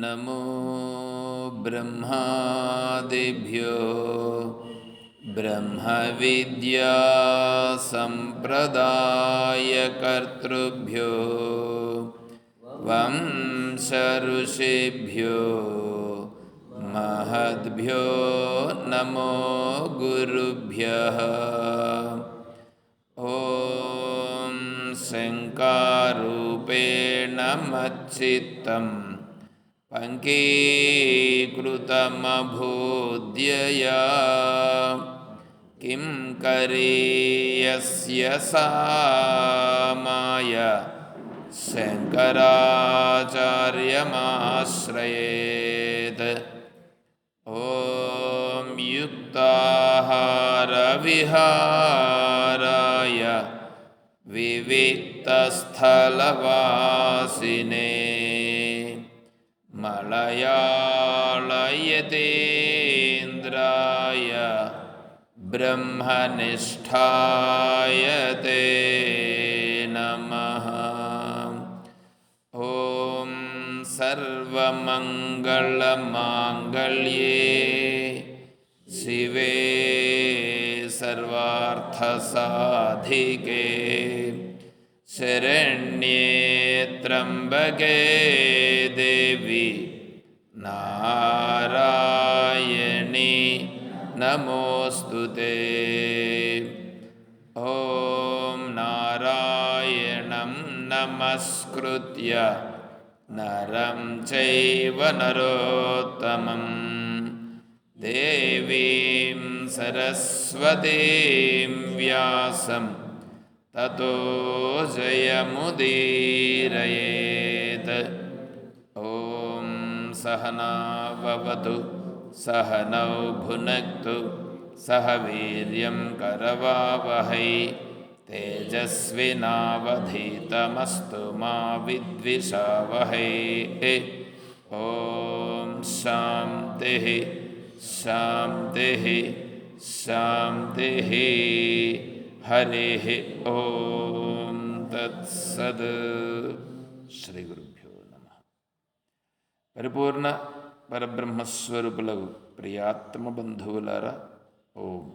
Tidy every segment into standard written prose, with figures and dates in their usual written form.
నమో బ్రహ్మాదిభ్యో బ్రహ్మ విద్యా సంప్రదాయకర్తృభ్యో వంశ ఋషిభ్యో మహద్భ్యో నమో గురుభ్యః. ఓం శంకారూపేణ మచ్చిత్తం పంకీకృతమభూద్యయా కిం కరీయస్య సా మాయ శంకరాచార్యమాశ్రయేత్. ఓం యుక్తాహార విహారాయ వివిక్తస్థలవాసినే మలయాళయతీంద్రాయ బ్రహ్మనిష్ఠాయ తే నమః. ఓం సర్వమంగళమాంగళ్యే శివే సర్వార్థసాధికే శరణ్యే త్ర్యంబకే దేవి నారాయణి నమోస్తుతే. ఓం నారాయణం నమస్కృత్య నరం చైవ నరోత్తమం దేవీం సరస్వతీం వ్యాసం తతో జయముదీరయేత్. ఓం సహనా భవతు సహనౌ భునక్తు సహ వీర్యం కరవావహై తేజస్వినావధీతమస్తు మా విద్విషావహై. ఓం శాంతి శాంతి శాంతి. హరి ఓం తత్సద్. శ్రీ గురుభ్యో నమః. పరిపూర్ణ పరబ్రహ్మస్వరూపులకు ప్రియాత్మ బంధువులారా, ఓం.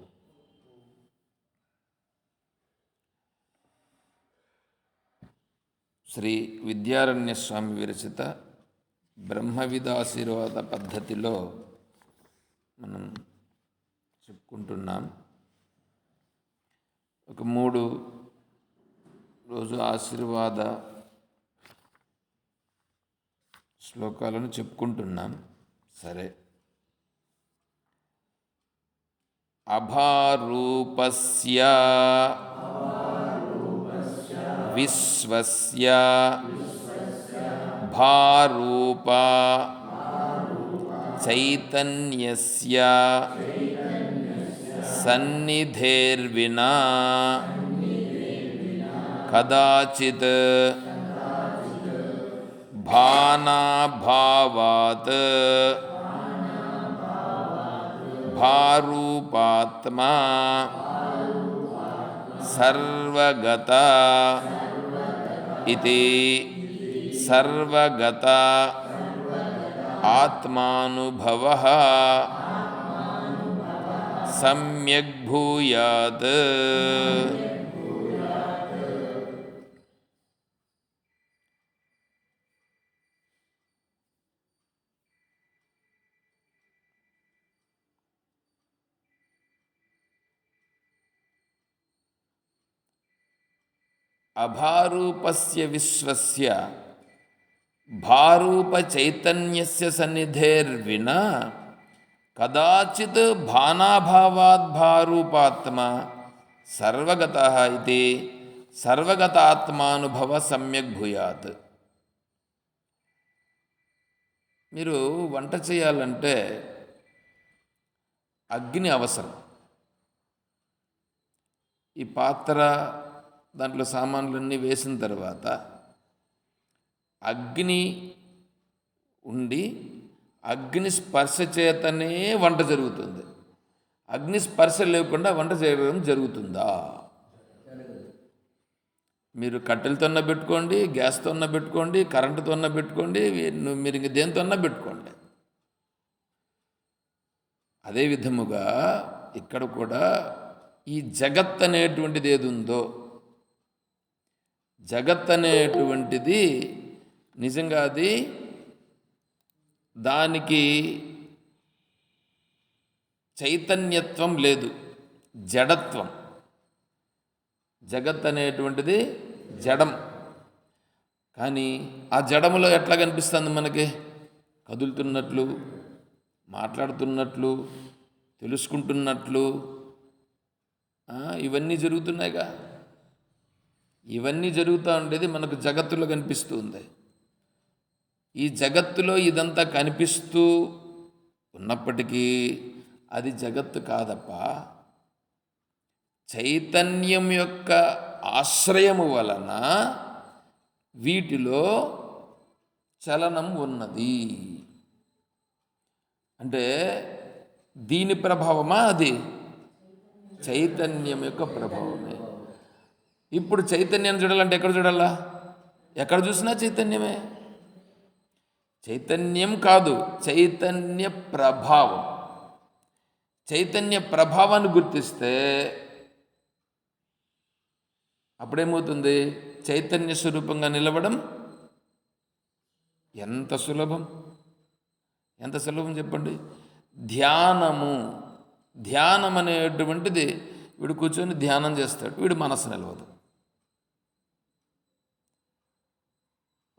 శ్రీ విద్యారణ్య స్వామి విరచిత బ్రహ్మవిదాశీర్వాద పద్ధతిలో మనం చెప్పుకుంటున్నాం. ఒక 3 రోజు ఆశీర్వాద శ్లోకాలను చెప్పుకుంటున్నాం. సరే. అభారూపస్య విశ్వస్య భారూపా చైతన్యస్య సన్నిధేర్వినా కదాచిత్ భానాభావాత్ భారూపాత్మా సర్వగత ఇతి సర్వగత ఆత్మానుభవః సమ్యక్ భూయాత్. అభారూపస్య విశ్వస్య భారూప చైతన్యస్య సన్నిధేర్వినా కదాచిత్ భానాభావాద్ భారూపాత్మ సర్వగతః ఇది సర్వగతాత్మానుభవ సమ్యక్ భూయాత్. మీరు వంట చేయాలంటే అగ్ని అవసరం. ఈ పాత్ర దాంట్లో సామాన్లన్నీ వేసిన తర్వాత అగ్ని ఉండి అగ్ని స్పర్శ చేతనే వంట జరుగుతుంది. అగ్ని స్పర్శ లేకుండా వంట చేయడం జరుగుతుందా? మీరు కట్టెలతోన్నా పెట్టుకోండి, గ్యాస్తోన్నా పెట్టుకోండి, కరెంటుతోన్నా పెట్టుకోండి, మీరు ఇంక దేనితోన్నా పెట్టుకోండి. అదే విధముగా ఇక్కడ కూడా ఈ జగత్ అనేటువంటిది ఏది ఉందో, జగత్ అనేటువంటిది నిజంగా అది దానికి చైతన్యత్వం లేదు, జడత్వం. జగత్ అనేటువంటిది జడం. కానీ ఆ జడములో ఎట్లా కనిపిస్తుంది మనకి? కదులుతున్నట్లు, మాట్లాడుతున్నట్లు, తెలుసుకుంటున్నట్లు ఇవన్నీ జరుగుతున్నాయిగా. ఇవన్నీ జరుగుతూ ఉండేది మనకు జగత్తులో కనిపిస్తుంది. ఈ జగత్తులో ఇదంతా కనిపిస్తూ ఉన్నప్పటికీ అది జగత్తు కాదప్ప, చైతన్యం యొక్క ఆశ్రయము వలన వీటిలో చలనం ఉన్నది. అంటే దీని ప్రభావమా? అది చైతన్యం యొక్క ప్రభావమే. ఇప్పుడు చైతన్యాన్ని చూడాలంటే ఎక్కడ చూడాలా? ఎక్కడ చూసినా చైతన్యమే. చైతన్యం కాదు, చైతన్య ప్రభావం. చైతన్య ప్రభావాన్ని గుర్తిస్తే అప్పుడేమవుతుంది? చైతన్య స్వరూపంగా నిలవడం ఎంత సులభం, ఎంత సులభం చెప్పండి. ధ్యానం అనేటువంటిది వీడు కూర్చొని ధ్యానం చేస్తాడు, వీడు మనసు నిలవదు.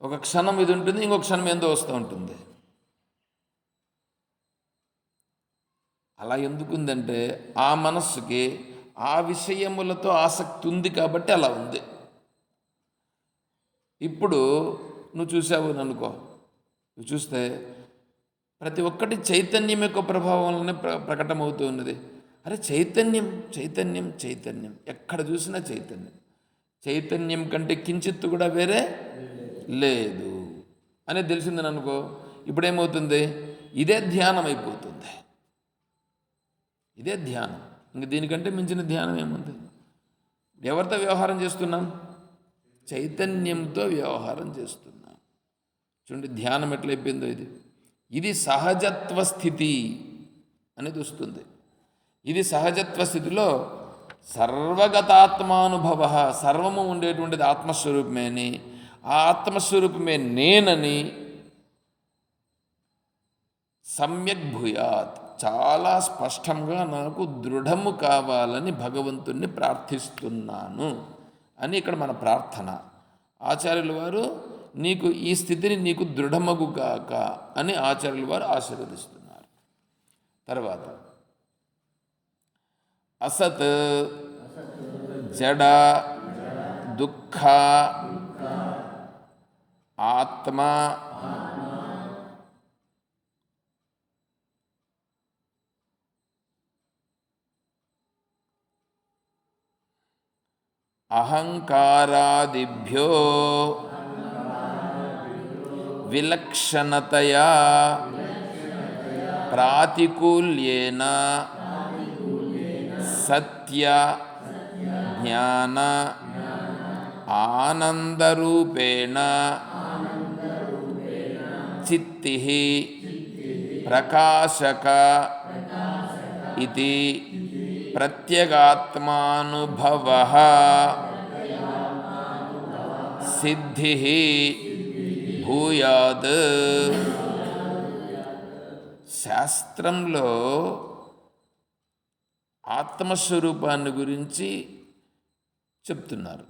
ఒక క్షణం ఇది ఉంటుంది, ఇంకొక క్షణం ఏందో వస్తూ ఉంటుంది. అలా ఎందుకుందంటే ఆ మనస్సుకి ఆ విషయములతో ఆసక్తి ఉంది కాబట్టి అలా ఉంది. ఇప్పుడు నువ్వు చూసావు అనుకో, నువ్వు చూస్తే ప్రతి ఒక్కటి చైతన్యం యొక్క ప్రభావం వల్లనే ప్రకటమవుతూ ఉన్నది. అరే చైతన్యం చైతన్యం చైతన్యం, ఎక్కడ చూసినా చైతన్యం. చైతన్యం కంటే కించిత్తు కూడా వేరే లేదు అని తెలిసిందని అనుకో, ఇప్పుడేమవుతుంది? ఇదే ధ్యానం అయిపోతుంది. ఇదే ధ్యానం. ఇంక దీనికంటే మించిన ధ్యానం ఏముంది? ఎవరితో వ్యవహారం చేస్తున్నాం? చైతన్యంతో వ్యవహారం చేస్తున్నాం. చూడండి ధ్యానం ఎట్లయిపోయిందో. ఇది సహజత్వ స్థితి అనేది వస్తుంది. ఇది సహజత్వ స్థితిలో సర్వగతాత్మానుభవ, సర్వము ఉండేటువంటిది ఆత్మస్వరూపమే అని, ఆ ఆత్మస్వరూపమే నేనని సమ్యక్ భూయాత్, చాలా స్పష్టంగా నాకు దృఢము కావాలని భగవంతుణ్ణి ప్రార్థిస్తున్నాను అని ఇక్కడ మన ప్రార్థన. ఆచార్యుల వారు నీకు ఈ స్థితిని నీకు దృఢమగుగాక అని ఆచార్యుల వారు ఆశీర్వదిస్తున్నారు. తర్వాత అసత్ జడ దుఃఖ ఆత్మ అహంకారాదిభ్యో విలక్షణతయా ప్రాతికూల్యేన సత్య జ్ఞాన ఆనందరూపేణ చిత్తి ప్రకాశక ఇది ప్రత్యేగాత్మానుభవః సిద్ధి భూయాద్. శాస్త్రంలో ఆత్మస్వరూపాన్ని గురించి చెప్తున్నారు.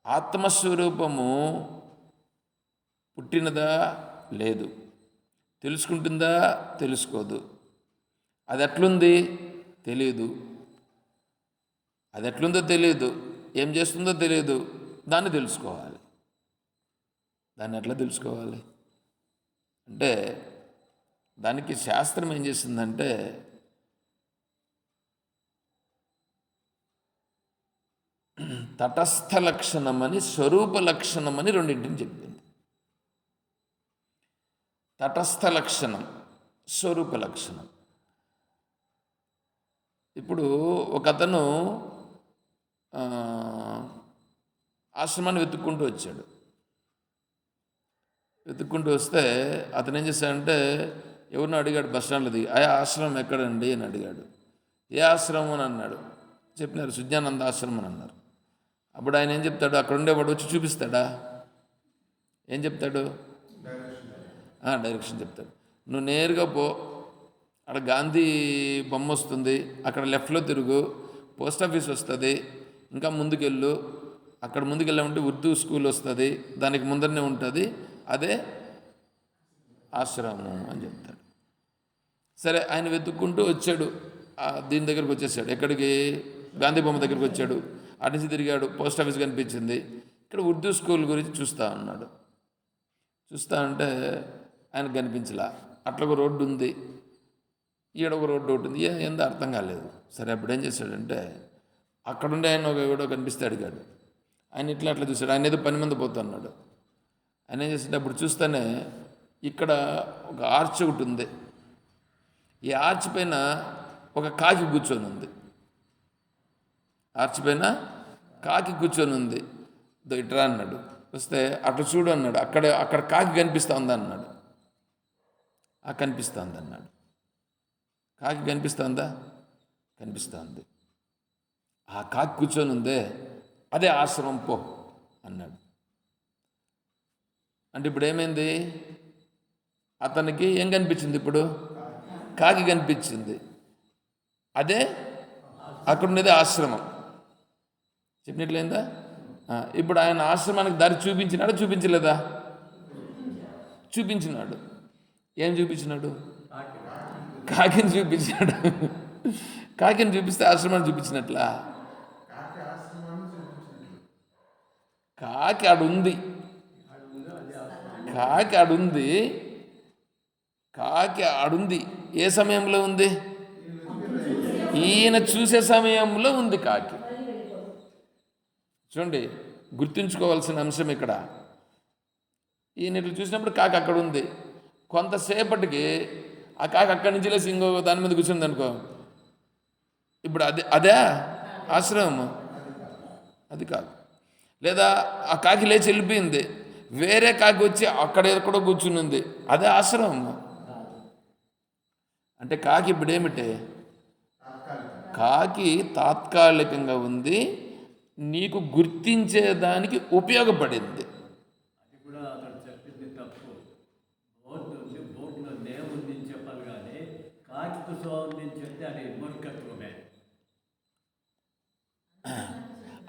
ఆత్మస్వరూపము పుట్టినదా? లేదు. తెలుసుకుంటుందా? తెలుసుకోదు. అది ఎట్లుంది? తెలియదు. అది ఎట్లుందో తెలియదు, ఏం చేస్తుందో తెలియదు. దాన్ని తెలుసుకోవాలి. దాన్ని ఎట్లా తెలుసుకోవాలి అంటే దానికి శాస్త్రం ఏం చేసిందంటే తటస్థ లక్షణమని, స్వరూప లక్షణమని రెండింటిని చెప్పింది. తటస్థ లక్షణం, స్వరూప లక్షణం. ఇప్పుడు ఒకతను ఆశ్రమాన్ని వెతుక్కుంటూ వచ్చాడు. వెతుక్కుంటూ వస్తే అతను ఏం చేశాడంటే ఎవరినో అడిగాడు, బస్ స్టాండ్లో దిగి, ఆ ఆశ్రమం ఎక్కడండి అని అడిగాడు. ఏ ఆశ్రమం అని అన్నాడు. చెప్పినారు సుజ్ఞానంద ఆశ్రమం అని అన్నారు. అప్పుడు ఆయన ఏం చెప్తాడు, అక్కడ ఉండేవాడు వచ్చి చూపిస్తాడా? ఏం చెప్తాడు? డైరెక్షన్ చెప్తాడు. నువ్వు నేరుగా పో, అక్కడ గాంధీ బొమ్మ వస్తుంది, అక్కడ లెఫ్ట్లో తిరుగు, పోస్ట్ ఆఫీస్ వస్తుంది, ఇంకా ముందుకెళ్ళు, అక్కడ ముందుకెళ్ళామంటే ఉర్దూ స్కూల్ వస్తుంది, దానికి ముందరనే ఉంటుంది, అదే ఆశ్రమం అని చెప్తాడు. సరే ఆయన వెతుక్కుంటూ వచ్చాడు, దీని దగ్గరికి వచ్చేసాడు. ఎక్కడికి? గాంధీ బొమ్మ దగ్గరికి వచ్చాడు. అటు నుంచి తిరిగాడు, పోస్ట్ ఆఫీస్ కనిపించింది. ఇక్కడ ఉర్దూ స్కూల్ గురించి చూస్తూ ఉన్నాడు. చూస్తూ ఉంటే ఆయనకు కనిపించలా. అట్లా ఒక రోడ్డు ఉంది, ఈడ ఒక రోడ్డు ఒకటి ఉంది, ఏందో అర్థం కాలేదు. సరే అప్పుడు ఏం చేశాడంటే అక్కడుండే ఆయన ఎవడో కనిపిస్తే అడిగాడు. ఆయన ఇట్లా అట్లా చూశాడు. ఆయన ఏదో పని మంది పోతున్నాడు. ఆయన ఏం చేస్తుంటే అప్పుడు చూస్తేనే ఇక్కడ ఒక ఆర్చ్ ఒకటి ఉంది. ఈ ఆర్చ్ పైన ఒక కాకి కూర్చొని ఉంది. ఆర్చ్ పైన కాకి కూర్చొని ఉంది. ఇట్రా అన్నాడు. వస్తే అట్లా చూడు అన్నాడు. అక్కడ కాకి కనిపిస్తూ ఉంది అన్నాడు. కనిపిస్తుంది అన్నాడు. కాకి కనిపిస్తుందా? కనిపిస్తుంది. ఆ కాకి కూర్చొని ఉందే, అదే ఆశ్రమం పో అన్నాడు. అంటే ఇప్పుడు ఏమైంది? అతనికి ఏం కనిపించింది? ఇప్పుడు కాకి కనిపించింది, అదే అక్కడ ఉన్నదే ఆశ్రమం. చెప్పినట్లయిందా? ఇప్పుడు ఆయన ఆశ్రమానికి దారి చూపించినాడా? చూపించలేదా? చూపించినాడు. ఏం చూపించినాడు? కాకిని చూపించాడు. కాకిని చూపిస్తే ఆశ్రమాన్ని చూపించినట్లా? కాకి ఆడుంది, కాకి ఆడుంది, కాకి ఆడుంది. ఏ సమయంలో ఉంది? ఈయన చూసే సమయంలో ఉంది కాకి. చూడండి, గుర్తుంచుకోవాల్సిన అంశం ఇక్కడ. ఈయన ఇట్లా చూసినప్పుడు కాకి అక్కడ ఉంది. కొంతసేపటికి ఆ కాకి అక్కడి నుంచి లేసి ఇంకో దాని మీద కూర్చుంది అనుకో, ఇప్పుడు అదే ఆశ్రమం? అది కాదు. లేదా ఆ కాకి లేచి వెళ్ళిపోయింది, వేరే కాకి వచ్చి అక్కడ ఎక్కడో కూర్చుని ఉంది, అదే ఆశ్రమం? అంటే కాకి ఇప్పుడు ఏమిటి? కాకి తాత్కాలికంగా ఉంది, నీకు గుర్తించేదానికి ఉపయోగపడింది.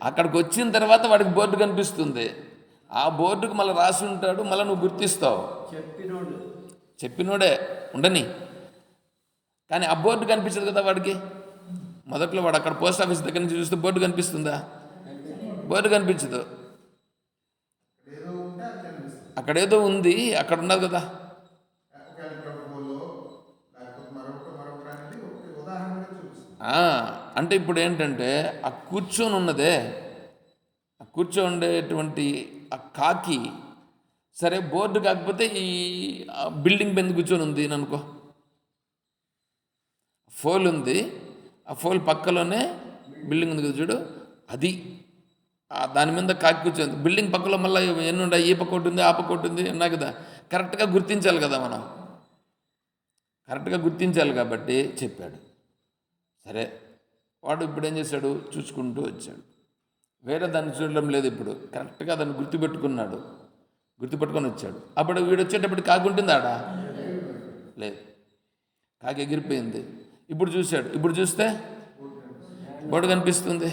అక్కడికి వచ్చిన తర్వాత వాడికి బోర్డు కనిపిస్తుంది, ఆ బోర్డుకు మళ్ళీ రాసి ఉంటాడు, మళ్ళీ నువ్వు గుర్తిస్తావు. చెప్పినోడే ఉండని, కానీ ఆ బోర్డు కనిపించదు కదా వాడికి. మొదట్లో వాడు అక్కడ పోస్ట్ ఆఫీస్ దగ్గర నుంచి చూస్తే బోర్డు కనిపిస్తుందా? బోర్డు కనిపించదు. అక్కడేదో ఉంది, అక్కడ ఉన్నది కదా. అంటే ఇప్పుడు ఏంటంటే ఆ కూర్చొని ఉన్నదే, ఆ కూర్చోండేటువంటి ఆ కాకి, సరే బోర్డు కాకపోతే ఈ బిల్డింగ్ మీద కూర్చొని ఉంది అనుకో, ఫోల్ ఉంది, ఆ ఫోల్ పక్కలోనే బిల్డింగ్ ఉంది కదా చూడు, అది దాని మీద కాకి కూర్చొని. బిల్డింగ్ పక్కలో మళ్ళీ ఎన్ని ఉన్నాయి, ఈ పక్క ఒకటి ఉంది, ఆ పక్క ఒకటి ఉంది, ఉన్నాయి కదా. కరెక్ట్గా గుర్తించాలి కదా మనం, కరెక్ట్గా గుర్తించాలి కాబట్టి చెప్పాడు. సరే వాడు ఇప్పుడు ఏం చేశాడు? చూసుకుంటూ వచ్చాడు. వేరే దాన్ని చూడడం లేదు, ఇప్పుడు కరెక్ట్గా దాన్ని గుర్తుపెట్టుకున్నాడు, గుర్తుపెట్టుకొని వచ్చాడు. అప్పుడు వీడు వచ్చేటప్పుడు కాకి ఉంటుంది ఆడ? లేదు, కాకి ఎగిరిపోయింది. ఇప్పుడు చూశాడు, ఇప్పుడు చూస్తే బోర్డు కనిపిస్తుంది,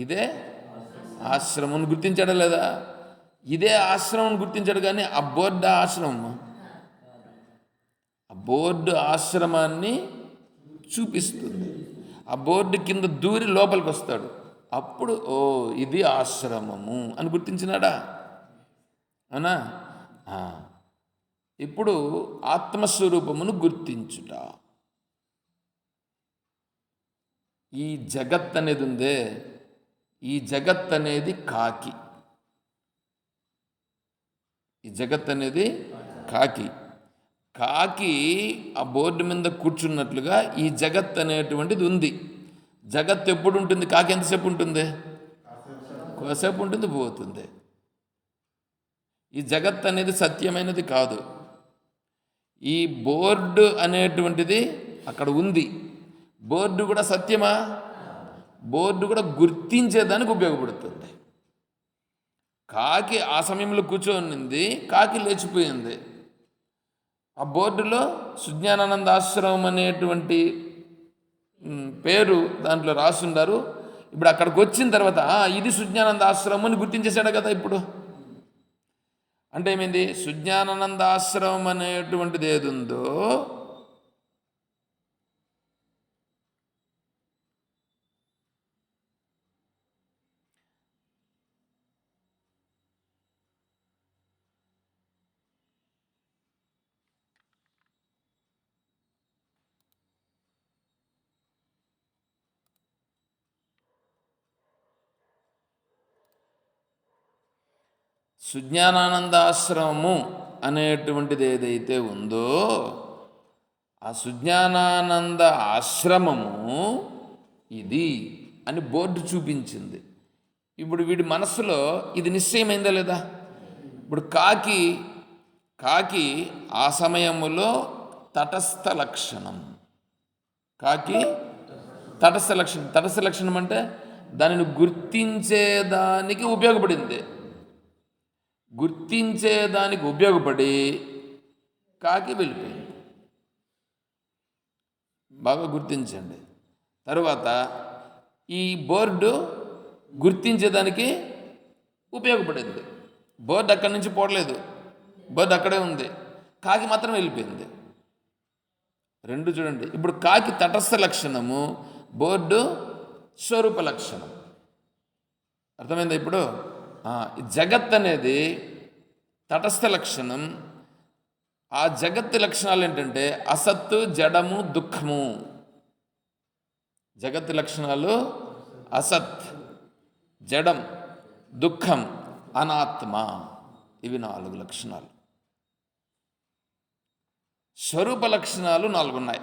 ఇదే ఆశ్రమం గుర్తించాడా లేదా? ఇదే ఆశ్రమం గుర్తించాడు, కానీ ఆ బోర్డు ఆశ్రమం, ఆ బోర్డు ఆశ్రమాన్ని చూపిస్తుంది. ఆ బోర్డు కింద దూరి లోపలికి వస్తాడు, అప్పుడు ఓ ఇది ఆశ్రమము అని గుర్తించినాడా? అవునా? ఇప్పుడు ఆత్మస్వరూపమును గుర్తించుట. ఈ జగత్ అనేది ఉందే, ఈ జగత్ అనేది కాకి, ఈ జగత్ అనేది కాకి. కాకి ఆ బోర్డు మీద కూర్చున్నట్లుగా ఈ జగత్ అనేటువంటిది ఉంది. జగత్ ఎప్పుడు ఉంటుంది? కాకి ఎంతసేపు ఉంటుంది? కాసేపు ఉంటుంది, పోతుంది. ఈ జగత్ అనేది సత్యమైనది కాదు. ఈ బోర్డు అనేటువంటిది అక్కడ ఉంది. బోర్డు కూడా సత్యమా? బోర్డు కూడా గుర్తించేదానికి ఉపయోగపడుతుంది. కాకి ఆ సమయంలో కూర్చొనింది, కాకి లేచిపోయింది. ఆ బోర్డులో సుజ్ఞానానంద ఆశ్రమం అనేటువంటి పేరు దాంట్లో రాసుండారు. ఇప్పుడు అక్కడికి వచ్చిన తర్వాత ఇది సుజ్ఞానంద ఆశ్రమం అని గుర్తించేశాడు కదా. ఇప్పుడు అంటే ఏమైంది? సుజ్ఞానానంద ఆశ్రమం అనేటువంటిది ఏది ఉందో సుజ్ఞానానంద ఆశ్రమము అనేటువంటిది ఏదైతే ఉందో ఆ సుజ్ఞానానంద ఆశ్రమము ఇది అని బోర్డు చూపించింది. ఇప్పుడు వీడి మనస్సులో ఇది నిశ్చయమైందా లేదా? ఇప్పుడు కాకి ఆ సమయములో తటస్థ లక్షణం. కాకి తటస్థ లక్షణం అంటే దానిని గుర్తించేదానికి ఉపయోగపడింది. గుర్తించేదానికి ఉపయోగపడి కాకి వెళ్ళిపోయింది. బాగా గుర్తించండి. తరువాత ఈ బోర్డు గుర్తించేదానికి ఉపయోగపడింది. బోర్డు అక్కడి నుంచి పోవట్లేదు, బోర్డు అక్కడే ఉంది. కాకి మాత్రం వెళ్ళిపోయింది. రెండు చూడండి. ఇప్పుడు కాకి తటస్థ లక్షణము, బోర్డు స్వరూప లక్షణం. అర్థమైందా? ఇప్పుడు జగత్ అనేది తటస్థ లక్షణం. ఆ జగత్తు లక్షణాలు ఏంటంటే అసత్తు, జడము, దుఃఖము. జగత్తు లక్షణాలు అసత్, జడం, దుఃఖం, అనాత్మ. ఇవి 4 లక్షణాలు. స్వరూప లక్షణాలు 4 ఉన్నాయి.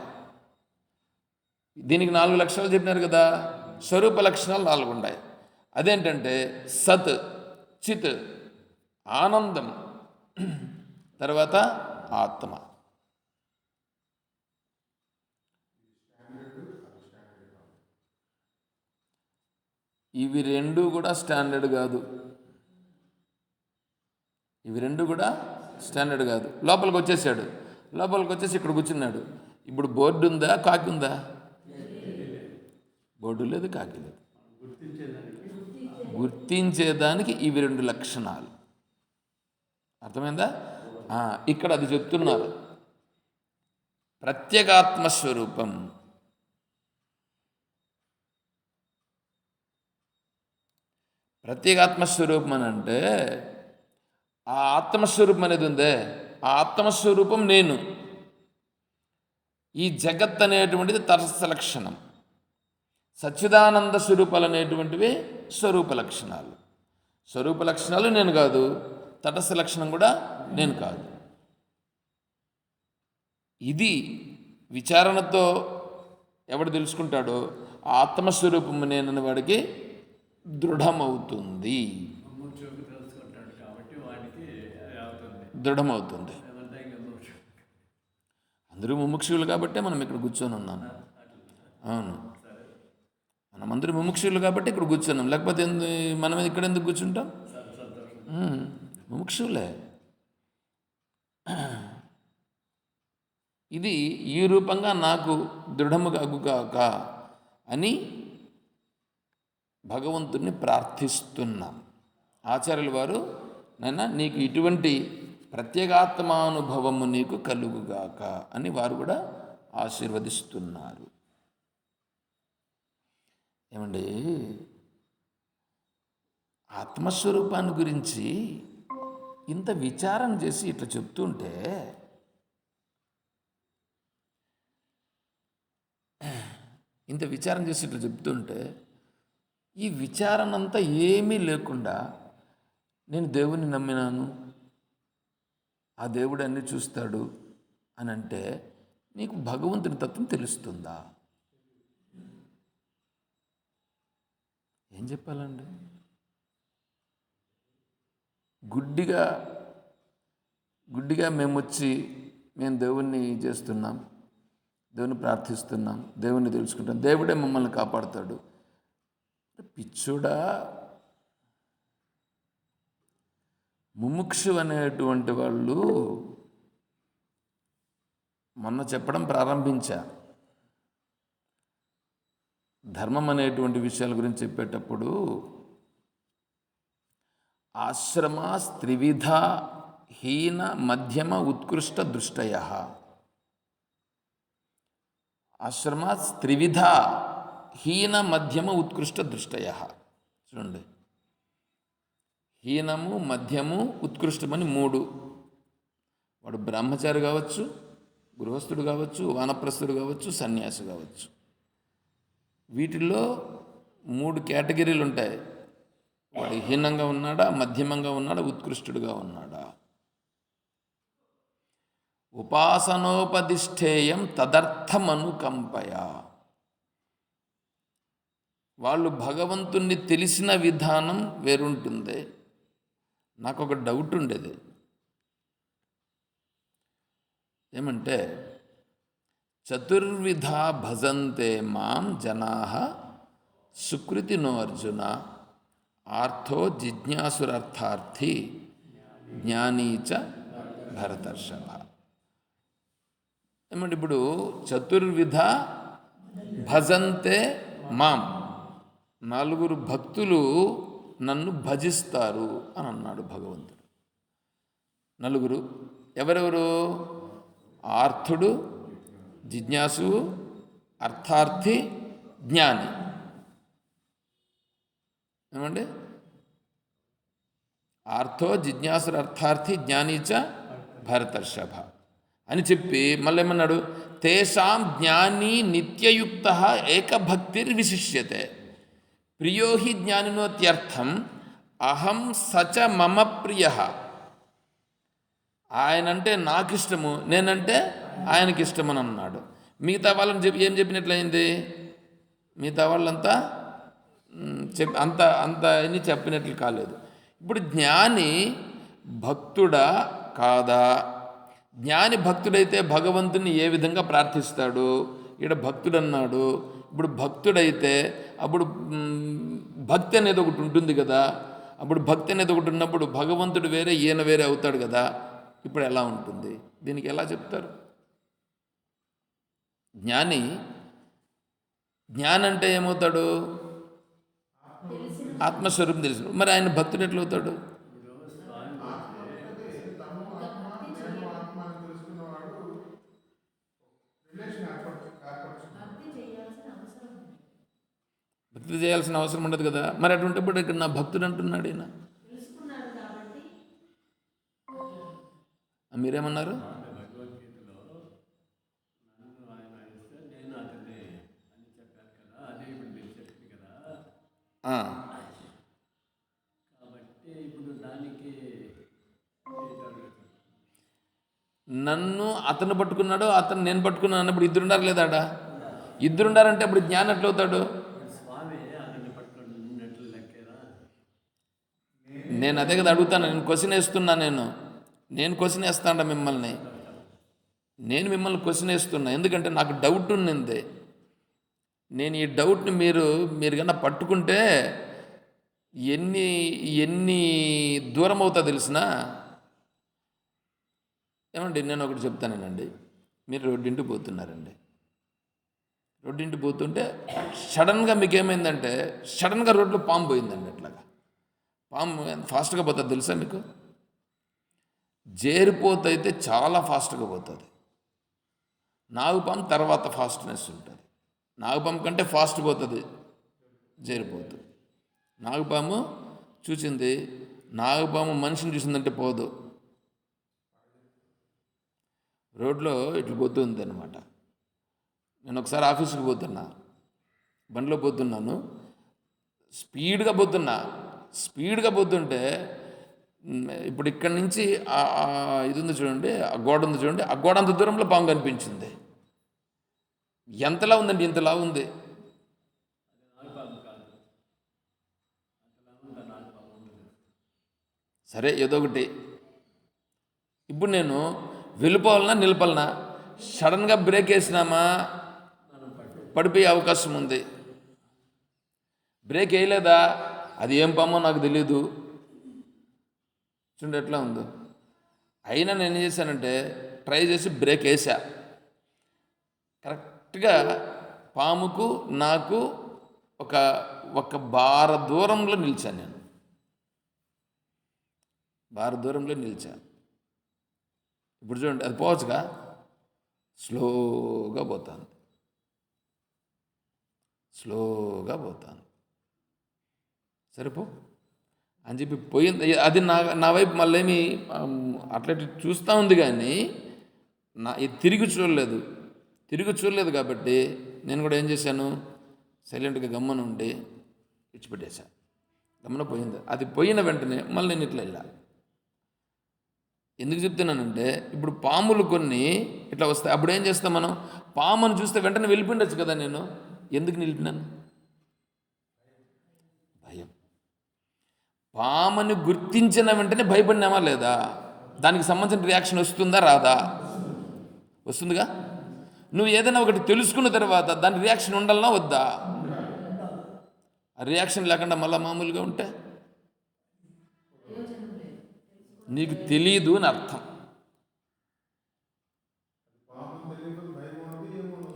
దీనికి 4 లక్షణాలు చెప్పినారు కదా. స్వరూప లక్షణాలు 4 ఉన్నాయి. అదేంటంటే సత్, చిత్, ఆనందం, తర్వాత ఆత్మ. ఇవి రెండు కూడా స్టాండర్డ్ కాదు. లోపలికి వచ్చేసాడు. లోపలికి వచ్చేసి ఇక్కడ కూర్చున్నాడు. ఇప్పుడు బోర్డు ఉందా, కాకి ఉందా? బోర్డు లేదు, కాకి లేదు. గుర్తించేదానికి ఇవి 2 లక్షణాలు. అర్థమైందా? ఇక్కడ అది చెప్తున్నారు. ప్రత్యేగాత్మస్వరూపం. ప్రత్యేగాత్మస్వరూపం అని అంటే ఆ ఆత్మస్వరూపం అనేది ఉందే, ఆ ఆత్మస్వరూపం నేను. ఈ జగత్ అనేటువంటిది తటస్థ లక్షణం. సచ్చిదానంద స్వరూపాలు అనేటువంటివి స్వరూప లక్షణాలు. స్వరూప లక్షణాలు నేను కాదు, తటస్థ లక్షణం కూడా నేను కాదు. ఇది విచారణతో ఎవడు తెలుసుకుంటాడో ఆ ఆత్మస్వరూపము నేనని వాడికి దృఢమవుతుంది. అందరూ ముముక్షులు కాబట్టే మనం ఇక్కడ కూర్చొని ఉన్నాం. అవును, మనమందరూ ముముక్షులు కాబట్టి ఇక్కడ కూర్చున్నాం. లేకపోతే మనం ఇక్కడ ఎందుకు కూర్చుంటాం? ముముక్షులే. ఇది ఈ రూపంగా నాకు దృఢముగాక అని భగవంతుని ప్రార్థిస్తున్నాం. ఆచార్యుల వారు నాయన నీకు ఇటువంటి ప్రత్యేగాత్మానుభవము నీకు కలుగుగాక అని వారు కూడా ఆశీర్వదిస్తున్నారు. ఏమండి, ఆత్మస్వరూపాన్ని గురించి ఇంత విచారం చేసి ఇట్లా చెప్తుంటే ఈ విచారణ అంతా ఏమీ లేకుండా నేను దేవుని నమ్మినాను, ఆ దేవుడు అన్నీ చూస్తాడు అని అంటే నీకు భగవంతుని తత్వం తెలుస్తుందా? ఏం చెప్పాలండి? గుడ్డిగా గుడ్డిగా మేము దేవుణ్ణి చేస్తున్నాం, దేవుని ప్రార్థిస్తున్నాం, దేవుణ్ణి తెలుసుకుంటాం, దేవుడే మమ్మల్ని కాపాడుతాడు. పిచ్చుడా, ముముక్షు అనేటువంటి వాళ్ళు మొన్న చెప్పడం ప్రారంభించా. ధర్మం అనేటువంటి విషయాల గురించి చెప్పేటప్పుడు ఆశ్రమాస్ త్రివిధ హీన మధ్యమ ఉత్కృష్ట దృష్టయ. ఆశ్రమాస్ త్రివిధ హీన మధ్యమ ఉత్కృష్ట దృష్టయ. చూడండి, హీనము, మధ్యము, ఉత్కృష్టమని మూడు. వాడు బ్రహ్మచారి కావచ్చు, గృహస్థుడు కావచ్చు, వానప్రస్థుడు కావచ్చు, సన్యాసి కావచ్చు. వీటిల్లో మూడు కేటగిరీలు ఉంటాయి. వాడు హీనంగా ఉన్నాడా, మధ్యమంగా ఉన్నాడా, ఉత్కృష్టుడుగా ఉన్నాడా. ఉపాసనోపదిష్ఠేయం తదర్థమనుకంపయ. వాళ్ళు భగవంతుణ్ణి తెలిసిన విధానం వేరుంటుంది. నాకు ఒక డౌట్ ఉండేది, ఏమంటే చతుర్విధా భజంతే మాం జనాః సుకృతినో అర్జున ఆర్థో జిజ్ఞాసురర్థార్థి జ్ఞానీచ భరతర్షభ. ఏమంటే ఇప్పుడు చతుర్విధ భజంతే మాం, నలుగురు భక్తులు నన్ను భజిస్తారు అని అన్నాడు భగవంతుడు. నలుగురు ఎవరెవరు? ఆర్థుడు, జిజ్ఞాసు, అర్థార్థి, జ్ఞాని. ఏమండి? ఆర్థో జిజ్ఞాసు అర్థార్థి జ్ఞానీచ భరతర్షభ అని చెప్పి మళ్ళీ ఏమన్నాడు? తేషాం జ్ఞాని నిత్యయుక్త ఏకభక్తిర్విశిష్యతే ప్రియో హి జ్ఞానినోత్యర్థం అహం సచ మమ ప్రియ. ఆయనంటే నాకు ఇష్టము, నేనంటే ఆయనకి ఇష్టమని అన్నాడు. మిగతా వాళ్ళని ఏం చెప్పినట్లయింది? మిగతా వాళ్ళంతా అంత అని చెప్పినట్లు కాలేదు. ఇప్పుడు జ్ఞాని భక్తుడా కాదా? జ్ఞాని భక్తుడైతే భగవంతుని ఏ విధంగా ప్రార్థిస్తాడు? ఈడ భక్తుడు అన్నాడు. ఇప్పుడు భక్తుడైతే అప్పుడు భక్తి అనేది ఒకటి ఉంటుంది కదా. అప్పుడు భక్తి అనేది ఒకటి ఉన్నప్పుడు భగవంతుడు వేరే, ఈయన వేరే అవుతాడు కదా. ఇప్పుడు ఎలా ఉంటుంది? దీనికి ఎలా చెప్తారు? జ్ఞాని అంటే ఏమవుతాడు? ఆత్మస్వరూపం తెలుసు. మరి ఆయన భక్తుడు ఎట్లా అవుతాడు? భక్తి చేయాల్సిన అవసరం ఉండదు కదా. మరి అటువంటిప్పుడు ఇక్కడ నా భక్తుడు అంటున్నాడు ఈయన. మీరేమన్నారు? నన్ను అతను పట్టుకున్నాడు, అతను నేను పట్టుకున్నాను అన్నప్పుడు ఇద్దరుండారు లేదా? ఇద్దరుండారంటే అప్పుడు జ్ఞానం ఎట్లవుతాడు? నేను అదే కదా అడుగుతాను. నేను క్వశ్చన్ వేస్తున్నా. నేను క్వశ్చన్ వేస్తాను మిమ్మల్ని. నేను మిమ్మల్ని క్వశ్చన్ వేస్తున్నా ఎందుకంటే నాకు డౌట్ ఉన్నింది. నేను ఈ డౌట్ని మీరు కన్నా పట్టుకుంటే ఎన్ని దూరం అవుతా తెలిసినా. ఏమండి, నేను ఒకటి చెప్తానేనండి. మీరు రోడ్డింటికి పోతున్నారండి. రోడ్డింటికి పోతుంటే సడన్గా మీకు ఏమైందంటే సడన్గా రోడ్లో పాము పోయిందండి. అట్లాగా పాము ఎంత ఫాస్ట్గా పోతుంది తెలుసా మీకు? జేరిపోతైతే చాలా ఫాస్ట్గా పోతుంది. నాగుపాము తర్వాత ఫాస్ట్నెస్ ఉంటుంది. నాగుపాము కంటే ఫాస్ట్ పోతుంది జేరిపోతుంది. నాగుపాము చూసింది, నాగుపాము మనిషిని చూసిందంటే పోదు. రోడ్లో ఇట్లా పోతుంది అనమాట. నేను ఒకసారి ఆఫీస్కి పోతున్నా, బండిలో పోతున్నాను, స్పీడ్గా పోతుంటే ఇప్పుడు ఇక్కడి నుంచి ఇది ఉంది చూడండి, ఆ గోడ ఉంది చూడండి, ఆ గోడ అంత దూరంలో పాము కనిపించింది. ఎంతలా ఉందండి? ఇంతలా ఉంది. సరే ఏదో ఒకటి. ఇప్పుడు నేను వెళ్ళిపోవాలన్నా నిలపాలనా? సడన్గా బ్రేక్ వేసినామా పడిపోయే అవకాశం ఉంది. బ్రేక్ వేయలేదా, అది ఏం పామో నాకు తెలీదు. చూడండి ఎట్లా ఉందో. అయినా నేను ఏం చేశానంటే ట్రై చేసి బ్రేక్ వేసా. కరెక్ట్గా పాముకు నాకు ఒక ఒక బార దూరంలో నిలిచాను. నేను బార దూరంలో నిలిచాను. ఇప్పుడు చూడండి, అది పోవచ్చుగా, స్లోగా పోతాను, స్లోగా పోతాను. సరిపో అని చెప్పి పోయింది. అది నా వైపు మళ్ళీ ఏమి అట్లా చూస్తూ ఉంది, కానీ ఇది తిరిగి చూడలేదు కాబట్టి నేను కూడా ఏం చేశాను, సైలెంట్గా గమ్మన ఉండి విడిచిపెట్టేశాను. గమ్మన పోయింది. అది పోయిన వెంటనే మళ్ళీ నేను ఇట్లా వెళ్ళా. ఎందుకు చెప్తున్నానంటే ఇప్పుడు పాములు కొన్ని ఇట్లా వస్తాయి. అప్పుడు ఏం చేస్తాం మనం? పామును చూస్తే వెంటనే వెళ్ళిపోయిండొచ్చు కదా. నేను ఎందుకు నిలిపినాను? భయం. పాముని గుర్తించిన వెంటనే భయపడినామా లేదా? దానికి సంబంధించిన రియాక్షన్ వస్తుందా రాదా? వస్తుందిగా. నువ్వు ఏదైనా ఒకటి తెలుసుకున్న తర్వాత దాని రియాక్షన్ ఉండాలన్నా వద్దా? ఆ రియాక్షన్ లేకుండా మళ్ళీ మామూలుగా ఉంటే నీకు తెలియదు అని అర్థం.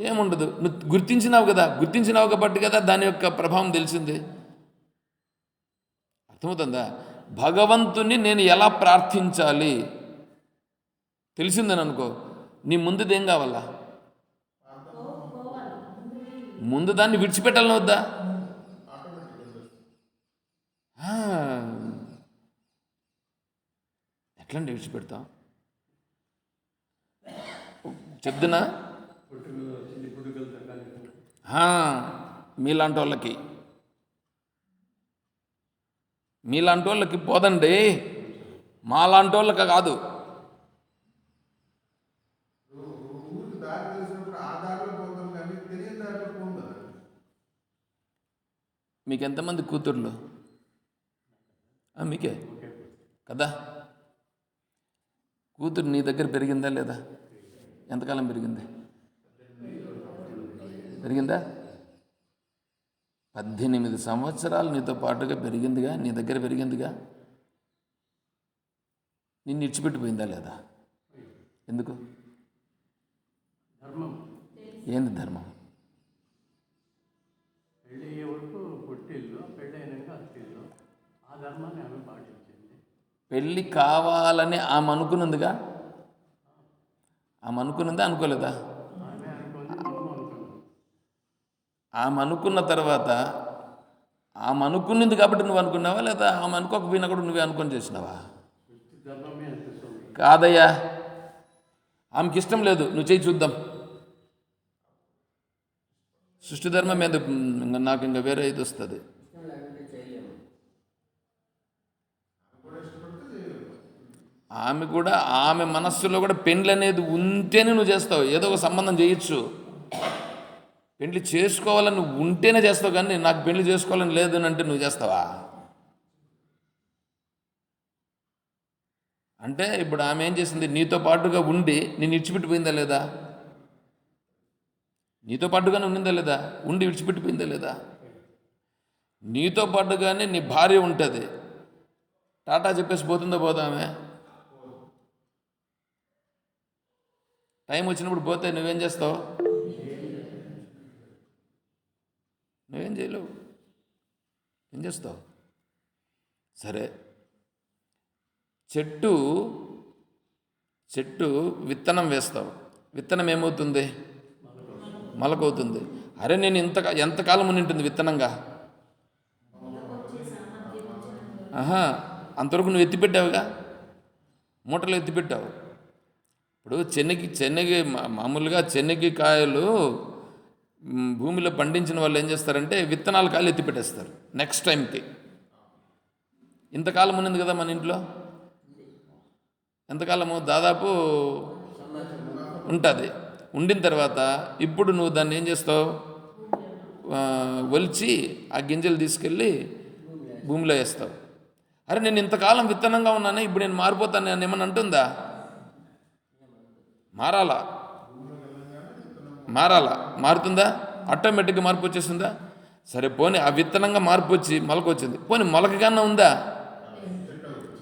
ఏముండదు. నువ్వు గుర్తించినావు కాబట్టి కదా దాని యొక్క ప్రభావం తెలిసింది. అర్థమవుతుందా? భగవంతుని నేను ఎలా ప్రార్థించాలి తెలిసిందని అనుకో, నీ ముందుదేం కావాలా? ముందు దాన్ని విడిచిపెట్టాలని వద్దా? ఎట్లండి విడిచిపెడతాం? చెప్తున్నా, మీలాంటి వాళ్ళకి పోదండి, మాలాంటి వాళ్ళకి కాదు. మీకు ఎంతమంది కూతుర్లు? మీకే కదా. కూతురు నీ దగ్గర పెరిగిందా లేదా? ఎంతకాలం పెరిగిందా? 18 సంవత్సరాలు నీతో పాటుగా పెరిగిందిగా, నీ దగ్గర పెరిగిందిగా. నిన్ను ఇచ్చిపెట్టిపోయిందా లేదా? ఎందుకు? ఏంది ధర్మం? పెళ్ళి కావాలని ఆమె అనుకున్నదిగా. ఆమె అనుకున్నదా అనుకోలేదా? ఆమె అనుకున్న తర్వాత ఆమె అనుకున్నది కాబట్టి నువ్వు అనుకున్నావా, లేదా ఆమె అనుకోకపోయినా కూడా నువ్వే అనుకొని చేసినావా? కాదయ్యా, ఆమెకి ఇష్టం లేదు, నువ్వు చేయి చూద్దాం. సృష్టి ధర్మం మీద నాకు ఇంకా వేరే ఇది వస్తుంది. ఆమె మనస్సులో కూడా పెండ్లి అనేది ఉంటేనే నువ్వు చేస్తావు. ఏదో ఒక సంబంధం చేయొచ్చు, పెండ్లి చేసుకోవాలని నువ్వు ఉంటేనే చేస్తావు, కానీ నాకు పెండ్లి చేసుకోవాలని లేదు అని అంటే నువ్వు చేస్తావా? అంటే ఇప్పుడు ఆమె ఏం చేసింది? నీతో పాటుగా ఉండి నేను విడిచిపెట్టిపోయిందా లేదా? నీతో పాటుగానే ఉండిందా లేదా? ఉండి విడిచిపెట్టిపోయిందా లేదా? నీతో పాటుగానే నీ భార్య ఉంటుంది, టాటా చెప్పేసి పోతుందా పోదామే? టైం వచ్చినప్పుడు పోతే నువ్వేం చేస్తావు? నువ్వేం చేయలేవు. ఏం చేస్తావు? సరే, చెట్టు విత్తనం వేస్తావు, విత్తనం ఏమవుతుంది? మొలకవుతుంది. అరే నేను ఎంతకాలం ఉంటుంది విత్తనంగా? అంతవరకు నువ్వు ఎత్తిపెట్టావుగా, మూటలు ఎత్తిపెట్టావు. ఇప్పుడు చెన్నగి మామూలుగా చెన్నగి కాయలు భూమిలో పండించిన వాళ్ళు ఏం చేస్తారంటే విత్తనాలు కాయలు ఎత్తిపెట్టేస్తారు నెక్స్ట్ టైంకి. ఇంతకాలం ఉన్నది కదా మన ఇంట్లో, ఎంతకాలము? దాదాపు ఉంటుంది. ఉండిన తర్వాత ఇప్పుడు నువ్వు దాన్ని ఏం చేస్తావు? ఒలిచి ఆ గింజలు తీసుకెళ్ళి భూమిలో వేస్తావు. అరే నేను ఇంతకాలం విత్తనంగా ఉన్నానే, ఇప్పుడు నేను మారిపోతాను అని ఏమన్నా అంటుందా? మారాలా? మారుతుందా? ఆటోమేటిక్గా మార్పు వచ్చేసిందా? సరే పోనీ ఆ విత్తనంగా మార్పు వచ్చి మొలక వచ్చింది, పోనీ మొలక కన్నా ఉందా?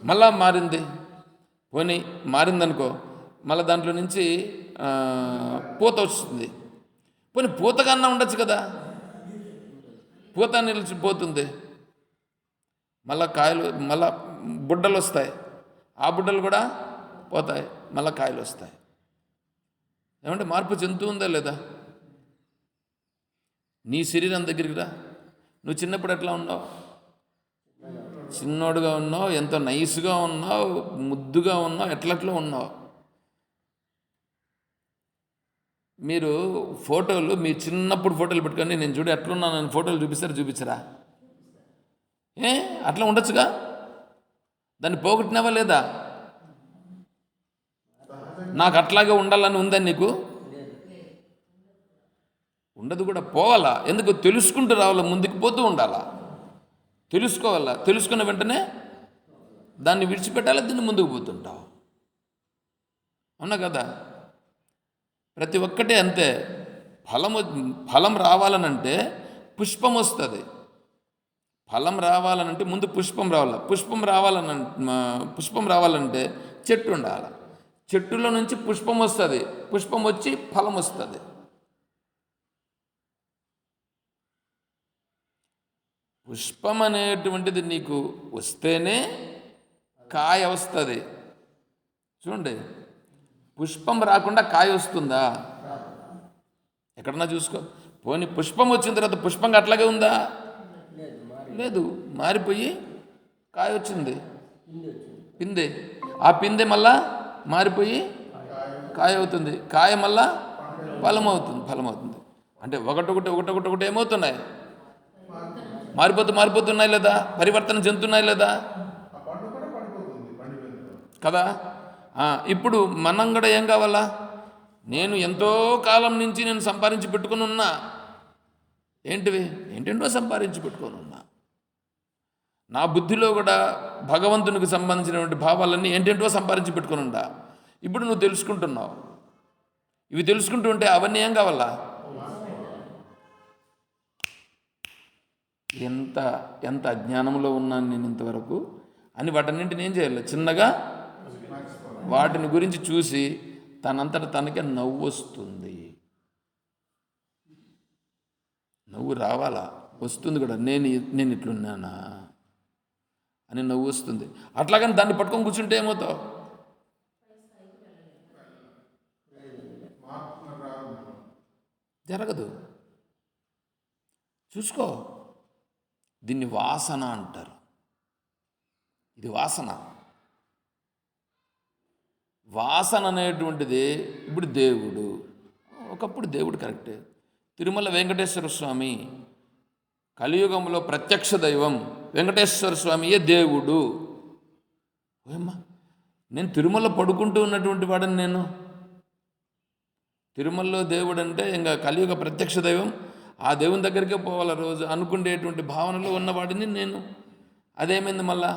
మళ్ళా మారింది, పోనీ మారిందనుకో, మళ్ళీ దాంట్లో నుంచి పూత వస్తుంది, పోనీ పూత కన్నా ఉండొచ్చు కదా, పూత నిలిచిపోతుంది, మళ్ళా కాయలు, మళ్ళా బుడ్డలు వస్తాయి, ఆ బుడ్డలు కూడా పోతాయి, మళ్ళీ కాయలు వస్తాయి. ఏమంటే మార్పు చెందుతూ ఉందా లేదా? నీ శరీరం దగ్గరికి రా. నువ్వు చిన్నప్పుడు ఎట్లా ఉన్నావు? చిన్నోడుగా ఉన్నావు, ఎంతో నైస్గా ఉన్నావు, ముద్దుగా ఉన్నావు, ఎట్లట్లో ఉన్నావు. మీరు ఫోటోలు, మీ చిన్నప్పుడు ఫోటోలు పెట్టుకొని నేను చూడు ఎట్లున్నాను అని ఫోటోలు చూపించరా? అట్లా ఉండొచ్చుగా, దాన్ని పోగొట్టినావా లేదా? నాకు అట్లాగే ఉండాలని ఉందని నీకు ఉండదు కూడా, పోవాలా. ఎందుకు? తెలుసుకుంటూ రావాలా, ముందుకు పోతూ ఉండాలా, తెలుసుకోవాలా, తెలుసుకున్న వెంటనే దాన్ని విడిచిపెట్టాలా, దీన్ని ముందుకు పోతుంటావు. అవునా కదా? ప్రతి ఒక్కటే అంతే. ఫలం రావాలనంటే పుష్పం వస్తుంది. ఫలం రావాలనంటే ముందు పుష్పం రావాలి. పుష్పం రావాలంటే చెట్టు ఉండాలి. చెట్టులో నుంచి పుష్పం వస్తుంది, పుష్పం వచ్చి ఫలం వస్తుంది. పుష్పం అనేటువంటిది నీకు వస్తేనే కాయ వస్తుంది. చూడండి, పుష్పం రాకుండా కాయ వస్తుందా? ఎక్కడన్నా చూసుకో. పోనీ పుష్పం వచ్చిన తర్వాత పుష్పంగా అట్లాగే ఉందా? లేదు, మారిపోయి కాయ వచ్చింది, పిందె. ఆ పిందె మళ్ళా మారిపోయి కాయ అవుతుంది, కాయ మళ్ళా ఫలం అవుతుంది. అంటే ఒకటొకటి ఏమవుతున్నాయి? మారిపోతున్నాయి లేదా? పరివర్తన చెందుతున్నాయి లేదా? కదా. ఇప్పుడు మనం కూడా ఏం కావాలా? నేను ఎంతో కాలం నుంచి నేను సంపాదించి పెట్టుకుని ఉన్నా, ఏంటేంటో సంపాదించి పెట్టుకొని ఉన్నా. నా బుద్ధిలో కూడా భగవంతునికి సంబంధించినటువంటి భావాలన్నీ ఏంటేంటో సంపాదించి పెట్టుకుని ఉండా. ఇప్పుడు నువ్వు తెలుసుకుంటున్నావు. ఇవి తెలుసుకుంటూ ఉంటే అవన్నీ ఏం కావాలా? ఎంత అజ్ఞానంలో ఉన్నాను నేను ఇంతవరకు అని వాటన్నింటిని ఏం చేయాలి? చిన్నగా వాటిని గురించి చూసి తనంతట తనకే నవ్వు వస్తుంది. నవ్వు రావాలా, వస్తుంది కూడా. నేను ఇట్లున్నానా అని నవ్వు వస్తుంది. అట్లాగని దాన్ని పట్టుకొని కూర్చుంటే ఏమవుతావు? జరగదు. చూసుకో, దీన్ని వాసన అంటారు. ఇది వాసన అనేటువంటిది. ఇప్పుడు దేవుడు, ఒకప్పుడు దేవుడు కరెక్టే. తిరుమల వెంకటేశ్వర స్వామి కలియుగంలో ప్రత్యక్ష దైవం. వెంకటేశ్వర స్వామియే దేవుడు. ఓయమ్మా, నేను తిరుమల పడుకుంటూ ఉన్నటువంటి వాడని. నేను తిరుమలలో దేవుడు అంటే ఇంకా కలియుగ ప్రత్యక్ష దైవం, ఆ దేవుని దగ్గరికే పోవాలి రోజు అనుకునేటువంటి భావనలో ఉన్నవాడిని నేను. అదేమైంది? మళ్ళా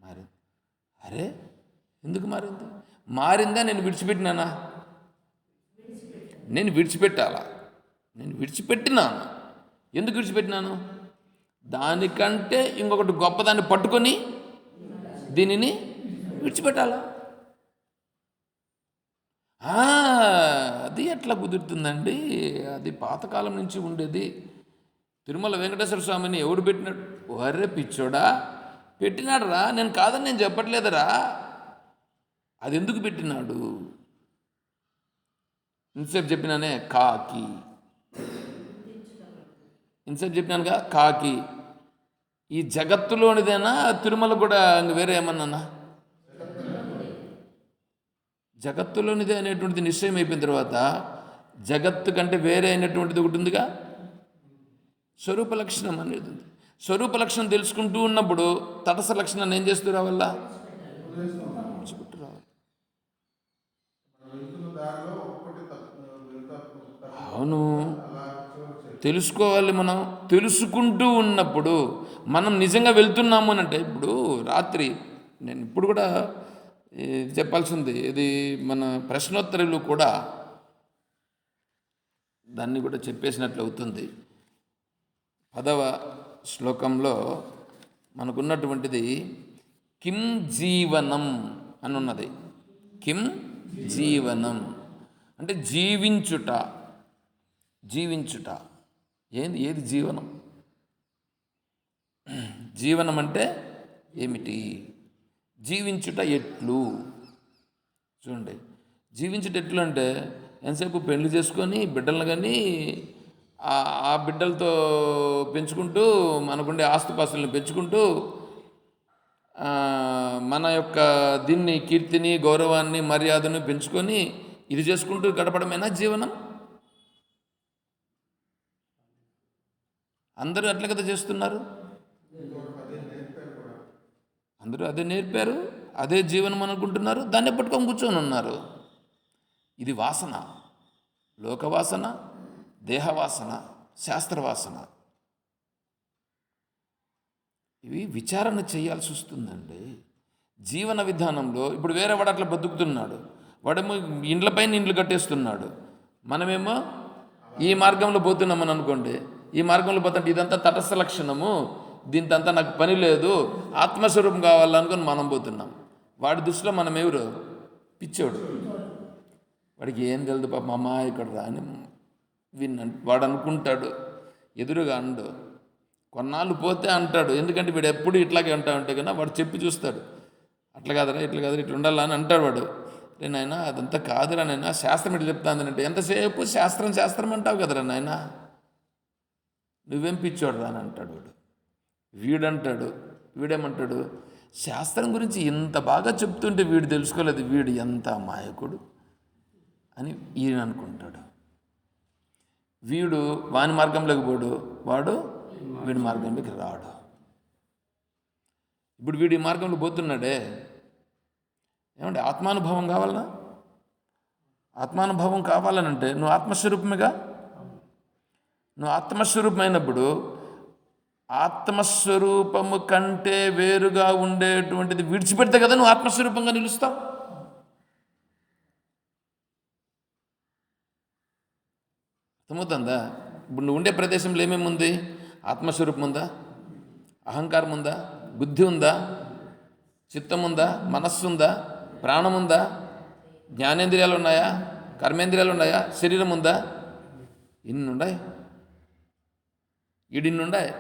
మారింది. అరే ఎందుకు మారింది? మారిందా? నేను విడిచిపెట్టినానా? నేను విడిచిపెట్టాలా? నేను విడిచిపెట్టినాను. ఎందుకు విడిచిపెట్టినాను? దానికంటే ఇంకొకటి గొప్పదాన్ని పట్టుకొని దీనిని విడిచిపెట్టాలా? అది ఎట్లా కుదురుతుందండి? అది పాతకాలం నుంచి ఉండేది. తిరుమల వెంకటేశ్వర స్వామిని ఎవడు పెట్టినాడు? ఒర్రే పిచ్చోడా, పెట్టినాడు రా. నేను కాదని నేను చెప్పట్లేదురా. అది ఎందుకు పెట్టినాడు? ఇంతసేపు చెప్పినానే కాకి, ఇంతసేపు చెప్పినానుగా కాకి. ఈ జగత్తులోనిదేనా తిరుమల కూడా ఇంక వేరే ఏమన్నానా? జగత్తులోనిదే అనేటువంటిది నిశ్చయం అయిపోయిన తర్వాత జగత్తు కంటే వేరే అయినటువంటిది ఒకటి ఉందిగా, స్వరూప లక్షణం అనేది ఉంది. స్వరూప లక్షణం తెలుసుకుంటూ ఉన్నప్పుడు తటస్థ లక్షణాన్ని ఏం చేస్తూ రావాలా? రావాలి. అవును, తెలుసుకోవాలి. మనం తెలుసుకుంటూ ఉన్నప్పుడు మనం నిజంగా వెళ్తున్నాము అని అంటే, ఇప్పుడు రాత్రి నేను ఇప్పుడు కూడా ఇది చెప్పాల్సింది, ఇది మన ప్రశ్నోత్తరాలు కూడా దాన్ని కూడా చెప్పేసినట్లు అవుతుంది. 10వ శ్లోకంలో మనకున్నటువంటిది కిం జీవనం అని ఉన్నది. కిం జీవనం అంటే జీవించుట. జీవించుట ఏది జీవనం? జీవనం అంటే ఏమిటి? జీవించుట ఎట్లు? చూడండి, జీవించుట ఎట్లు అంటే ఎంతసేపు పెళ్లి చేసుకొని బిడ్డలను కానీ ఆ బిడ్డలతో పెంచుకుంటూ మనకుండే ఆస్తుపాస్తులను పెంచుకుంటూ మన యొక్క దీన్ని కీర్తిని గౌరవాన్ని మర్యాదను పెంచుకొని ఇది చేసుకుంటూ గడపడమేనా జీవనం? అందరూ అట్లా కదా చేస్తున్నారు. అందరూ అదే నేర్పారు, అదే జీవనం అనుకుంటున్నారు, దాన్ని పట్టుకొని కూర్చొని ఉన్నారు. ఇది వాసన, లోకవాసన, దేహవాసన, శాస్త్రవాసన. ఇవి విచారణ చేయాల్సి వస్తుందండి జీవన విధానంలో. ఇప్పుడు వేరే వాడు అట్లా బతుకుతున్నాడు, వాడేమో ఇండ్లపైన ఇండ్లు కట్టేస్తున్నాడు, మనమేమో ఈ మార్గంలో పోతున్నామని అనుకోండి. ఈ మార్గంలో పోతుంటే ఇదంతా తటస్థ లక్షణము, దీంతంతా నాకు పని లేదు, ఆత్మస్వరూపం కావాలనుకొని మనం పోతున్నాం. వాడి దృష్టిలో మనం ఎవరు? పిచ్చోడు. వాడికి ఏం తెలియదు పాప, మా అమ్మ ఇక్కడ రాని వాడు అనుకుంటాడు, ఎదురుగా అండు. కొన్నాళ్ళు పోతే అంటాడు, ఎందుకంటే వీడు ఎప్పుడు ఇట్లాగే అంటా ఉంటే కన్నా వాడు చెప్పి చూస్తాడు, అట్లా కాదురా ఇట్లా కాదురా ఇట్లా ఉండాలని అంటాడు వాడు. నాయనా అదంతా కాదురా నాయనా, శాస్త్రం ఇట్లా చెప్తాంది అంటే, ఎంతసేపు శాస్త్రం శాస్త్రం అంటావు కదరా నాయనా, నువ్వేం పిచ్చోడురా అని అంటాడు వాడు. వీడేమంటాడు, శాస్త్రం గురించి ఇంత బాగా చెప్తుంటే వీడు తెలుసుకోలేదు, వీడు ఎంత అమాయకుడు అని ఈయన అనుకుంటాడు. వీడు వాని మార్గంలోకి పోడు, వాడు వీడి మార్గంలోకి రాడు. ఇప్పుడు వీడి మార్గంలో పోతున్నాడే, ఏమంటే ఆత్మానుభవం కావాలనా? ఆత్మానుభవం కావాలనంటే నువ్వు ఆత్మస్వరూపమేగా. నువ్వు ఆత్మస్వరూపమైనప్పుడు ఆత్మస్వరూపము కంటే వేరుగా ఉండేటువంటిది విడిచిపెడితే కదా నువ్వు ఆత్మస్వరూపంగా నిలుస్తావు. అర్థమవుతుందా? ఇప్పుడు నువ్వు ఉండే ప్రదేశంలో ఏమేమి ఉంది? ఆత్మస్వరూపం ఉందా? అహంకారం ఉందా? బుద్ధి ఉందా? చిత్తం ఉందా? మనస్సు ఉందా? ప్రాణం ఉందా? జ్ఞానేంద్రియాలు ఉన్నాయా? కర్మేంద్రియాలు ఉన్నాయా? శరీరం ఉందా? ఇన్ని ఉన్నాయి, ఇడిన్ని ఉన్నాయి.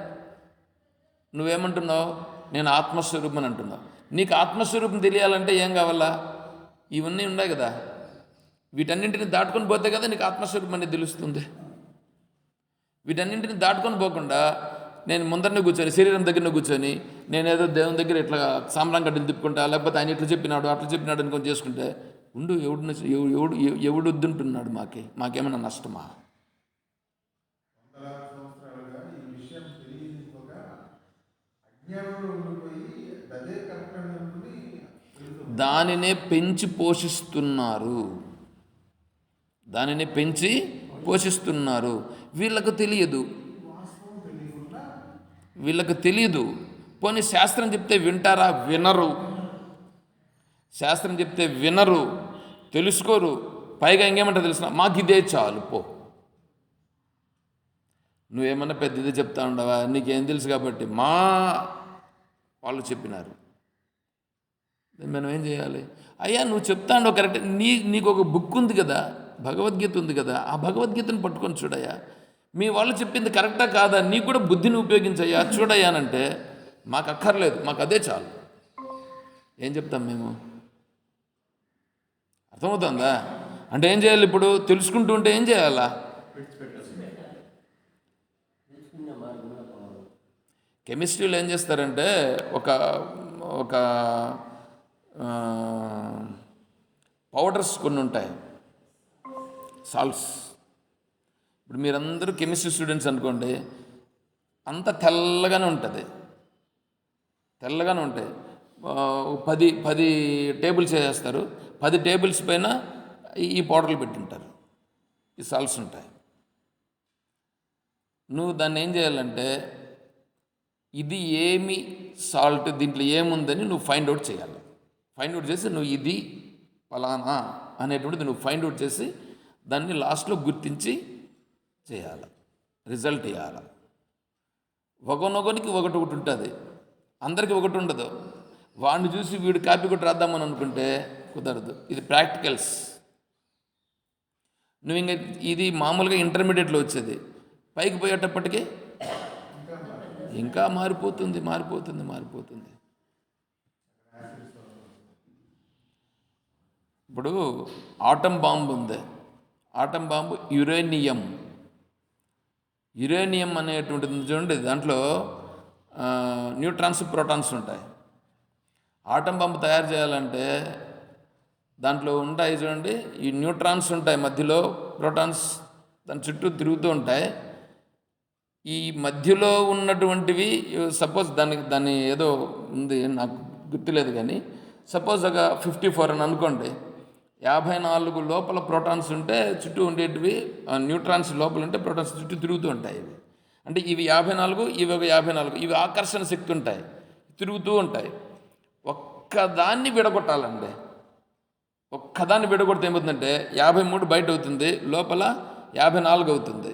నువ్వేమంటున్నావు? నేను ఆత్మస్వరూపం అని అంటున్నావు. నీకు ఆత్మస్వరూపం తెలియాలంటే ఏం కావాలా? ఇవన్నీ ఉన్నాయి కదా, వీటన్నింటిని దాటుకొని పోతే కదా నీకు ఆత్మస్వరూపం అనేది తెలుస్తుంది. వీటన్నింటిని దాటుకొని పోకుండా నేను ముందరనే కూర్చొని, శరీరం దగ్గరనే కూర్చొని, నేనేదో దేవుని దగ్గర ఇట్లా సాంబ్రాం గడ్డలు తిప్పుకుంటా, లేకపోతే ఆయన ఇట్లా చెప్పినాడు అట్లా చెప్పినాడు అనుకొని చేసుకుంటే ఉండు. ఎవడు వద్దుంటున్నాడు? మాకేమైనా నష్టమా? దానినే పెంచి పోషిస్తున్నారు, దానిని పెంచి పోషిస్తున్నారు. వీళ్ళకు తెలియదు. పోనీ శాస్త్రం చెప్తే వింటారా? వినరు. శాస్త్రం చెప్తే వినరు, తెలుసుకోరు. పైగా ఇంకేమంటారు తెలిసిన, మాకు ఇదే చాలు పో. నువ్వేమన్నా పెద్దది చెప్తా ఉండవా? నీకేం తెలుసు కాబట్టి వాళ్ళు చెప్పినారు. మనం ఏం చేయాలి? అయ్యా నువ్వు చెప్తా ఉండవు కరెక్ట్, నీకు ఒక బుక్ ఉంది కదా, భగవద్గీత ఉంది కదా, ఆ భగవద్గీతను పట్టుకొని చూడయ్యా. మీ వాళ్ళు చెప్పింది కరెక్టా కాదా, నీకు కూడా బుద్ధిని ఉపయోగించయ్యా, చూడయ్యానంటే మాకు అక్కర్లేదు, మాకు అదే చాలు. ఏం చెప్తాం మేము? అర్థమవుతుందా? అంటే ఏం చేయాలి? ఇప్పుడు తెలుసుకుంటూ ఉంటే ఏం చేయాలా? కెమిస్ట్రీలో ఏం చేస్తారంటే ఒక పౌడర్స్ కొన్ని ఉంటాయి, సాల్ట్స్. ఇప్పుడు మీరందరూ కెమిస్ట్రీ స్టూడెంట్స్ అనుకోండి, అంత తెల్లగానే ఉంటాయి. 10 టేబుల్స్ వేసేస్తారు, 10 టేబుల్స్ పైన ఈ పౌడర్లు పెట్టింటారు, ఈ సాల్ట్స్ ఉంటాయి. నువ్వు దాన్ని ఏం చేయాలంటే ఇది ఏమి సాల్ట్, దీంట్లో ఏముందని నువ్వు ఫైండ్ అవుట్ చేయాలి. ఫైండ్ అవుట్ చేసి నువ్వు ఇది ఫలానా అనేటువంటిది నువ్వు ఫైండ్ అవుట్ చేసి దాన్ని లాస్ట్లో గుర్తించి చేయాలి, రిజల్ట్ ఇవ్వాలి. ఒకనొకనికి ఒకటి ఉంటుంది, అందరికీ ఒకటి ఉండదు. వాడిని చూసి వీడు కాపీ కొట్టి రాద్దామని అనుకుంటే కుదరదు. ఇది ప్రాక్టికల్స్. నువ్వు ఇంకా ఇది మామూలుగా ఇంటర్మీడియట్లో వచ్చేది, పైకి పోయేటప్పటికీ ఇంకా మారిపోతుంది. ఇప్పుడు ఆటం బాంబు ఉంది. ఆటం బాంబు యురేనియం అనేటువంటిది చూడండి, దాంట్లో న్యూట్రాన్స్, ప్రోటాన్స్ ఉంటాయి. ఆటం బాంబు తయారు చేయాలంటే దాంట్లో ఉంటాయి చూడండి, ఈ న్యూట్రాన్స్ ఉంటాయి మధ్యలో, ప్రోటాన్స్ దాని చుట్టూ తిరుగుతూ ఉంటాయి. ఈ మధ్యలో ఉన్నటువంటివి సపోజ్ దాన్ని ఏదో ఉంది, నాకు గుర్తులేదు, కానీ సపోజ్ ఒక 54 అని అనుకోండి. 54 లోపల ప్రోటాన్స్ ఉంటే చుట్టూ ఉండేటివి న్యూట్రాన్స్ లోపల ఉంటే ప్రోటాన్స్ చుట్టూ తిరుగుతూ ఉంటాయి. ఇవి అంటే ఇవి 54, ఇవి ఒక 54. ఇవి ఆకర్షణ శక్తి ఉంటాయి, తిరుగుతూ ఉంటాయి. ఒక్కదాన్ని విడగొట్టాలండి. ఒక్కదాన్ని విడగొడితే ఏమవుతుందంటే 53 బయట అవుతుంది, లోపల 54 అవుతుంది.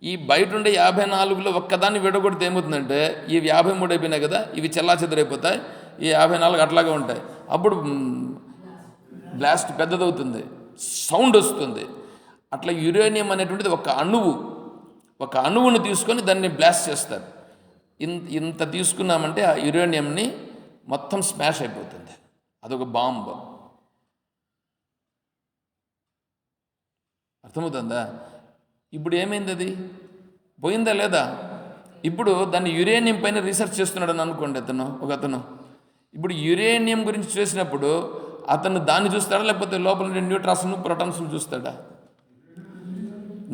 ఈ బయట ఉండే 54లో ఒక్కదాన్ని విడగొడితే ఏమవుతుందంటే ఇవి 53 అయిపోయినాయి కదా, ఇవి చెల్లాచెదరైపోతాయి. ఈ 54 అట్లాగే ఉంటాయి. అప్పుడు బ్లాస్ట్ పెద్దదవుతుంది, సౌండ్ వస్తుంది. అట్లా యురేనియం అనేటువంటిది ఒక అణువును తీసుకొని దాన్ని బ్లాస్ట్ చేస్తారు. ఇంత తీసుకున్నామంటే ఆ యురేనియంని మొత్తం స్మాష్ అయిపోతుంది. అదొక బాంబు. అర్థమవుతుందా? ఇప్పుడు ఏమైంది, అది పోయిందా లేదా? ఇప్పుడు దాన్ని యురేనియం పైన రీసెర్చ్ చేస్తున్నాడు అని అనుకోండి అతను. ఇప్పుడు యురేనియం గురించి చేసినప్పుడు అతను దాన్ని చూస్తాడా, లేకపోతే లోపల న్యూట్రాన్స్ను, ప్రోటాన్స్ను చూస్తాడా?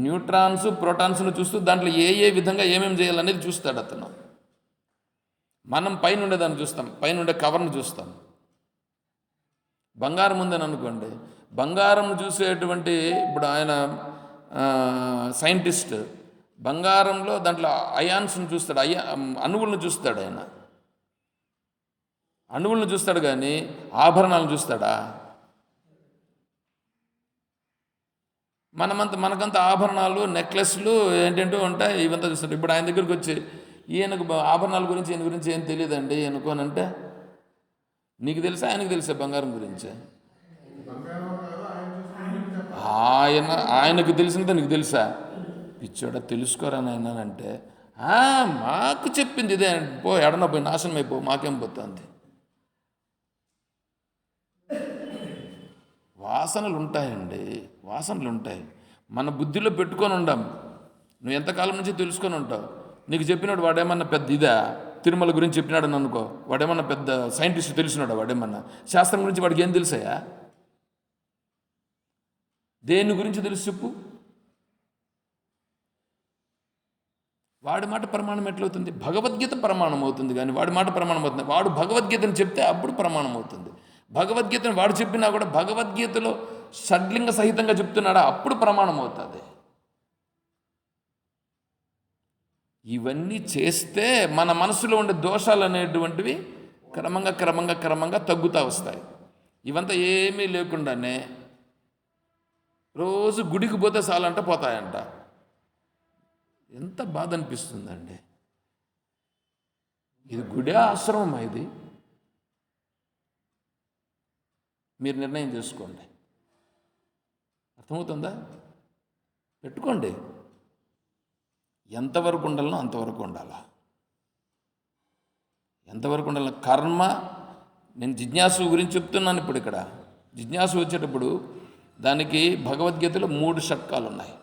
న్యూట్రాన్స్, ప్రోటాన్స్ను చూస్తూ దాంట్లో ఏ విధంగా ఏమేమి చేయాలనేది చూస్తాడు అతను. మనం పైన ఉండేదాన్ని చూస్తాం, పైన ఉండే కవర్ను చూస్తాం. బంగారం ఉందని అనుకోండి, బంగారం చూసేటువంటి ఇప్పుడు ఆయన సైంటిస్ట్ బంగారంలో దాంట్లో అయాన్స్ను చూస్తాడు, అణువులను చూస్తాడు. ఆయన అణువులను చూస్తాడు కానీ ఆభరణాలను చూస్తాడా? మనకంత ఆభరణాలు, నెక్లెస్లు ఏంటంటూ ఉంటాయి, ఇవంతా చూస్తాడు. ఇప్పుడు ఆయన దగ్గరికి వచ్చి ఈయనకు ఆభరణాల గురించి, ఈయన గురించి ఏం తెలియదండి అనుకోనంటే, నీకు తెలుసా ఆయనకు తెలుసా బంగారం గురించి? ఆయనకు తెలిసినంత నీకు తెలుసా? పిచ్చోడ తెలుసుకోరా నాయన అంటే, మాకు చెప్పింది ఇదే, పో ఎడన పోయి నాశనం అయిపో, మాకేం పోతుంది. వాసనలు ఉంటాయి. మన బుద్ధిలో పెట్టుకొని ఉండాం. నువ్వు ఎంతకాలం నుంచి తెలుసుకొని ఉంటావు. నీకు చెప్పినాడు వాడేమన్నా పెద్ద ఇదా, తిరుమల గురించి చెప్పినాడని అనుకో, వాడేమన్నా పెద్ద సైంటిస్ట్ తెలిసినాడు, వాడేమన్నా శాస్త్రం గురించి వాడికి ఏం తెలుసాయా? దేని గురించి తెలుసు చెప్పు? వాడి మాట ప్రమాణం ఎట్లవుతుంది? భగవద్గీత ప్రమాణం అవుతుంది, కానీ వాడి మాట ప్రమాణం అవుతుంది. వాడు భగవద్గీతను చెప్తే అప్పుడు ప్రమాణం అవుతుంది. భగవద్గీతను వాడు చెప్పినా కూడా భగవద్గీతలో షడ్లింగ సహితంగా చెప్తున్నాడా, అప్పుడు ప్రమాణం అవుతుంది. ఇవన్నీ చేస్తే మన మనసులో ఉండే దోషాలు అనేటువంటివి క్రమంగా తగ్గుతూ వస్తాయి. ఇవంతా ఏమీ లేకుండానే రోజు గుడికి పోతే చాలంట పోతాయంట. ఎంత బాధ అనిపిస్తుందండి. ఇది గుడే ఆశ్రమమా? ఇది మీరు నిర్ణయం చేసుకోండి. అర్థమవుతుందా? పెట్టుకోండి. ఎంతవరకు ఉండాలనో అంతవరకు ఉండాలా. ఎంతవరకు ఉండాలి? కర్మ, నేను జిజ్ఞాసు గురించి చెప్తున్నాను. ఇప్పుడు ఇక్కడ జిజ్ఞాసు వచ్చేటప్పుడు దానికి భగవద్గీతలో 3 షట్కాలు ఉన్నాయి.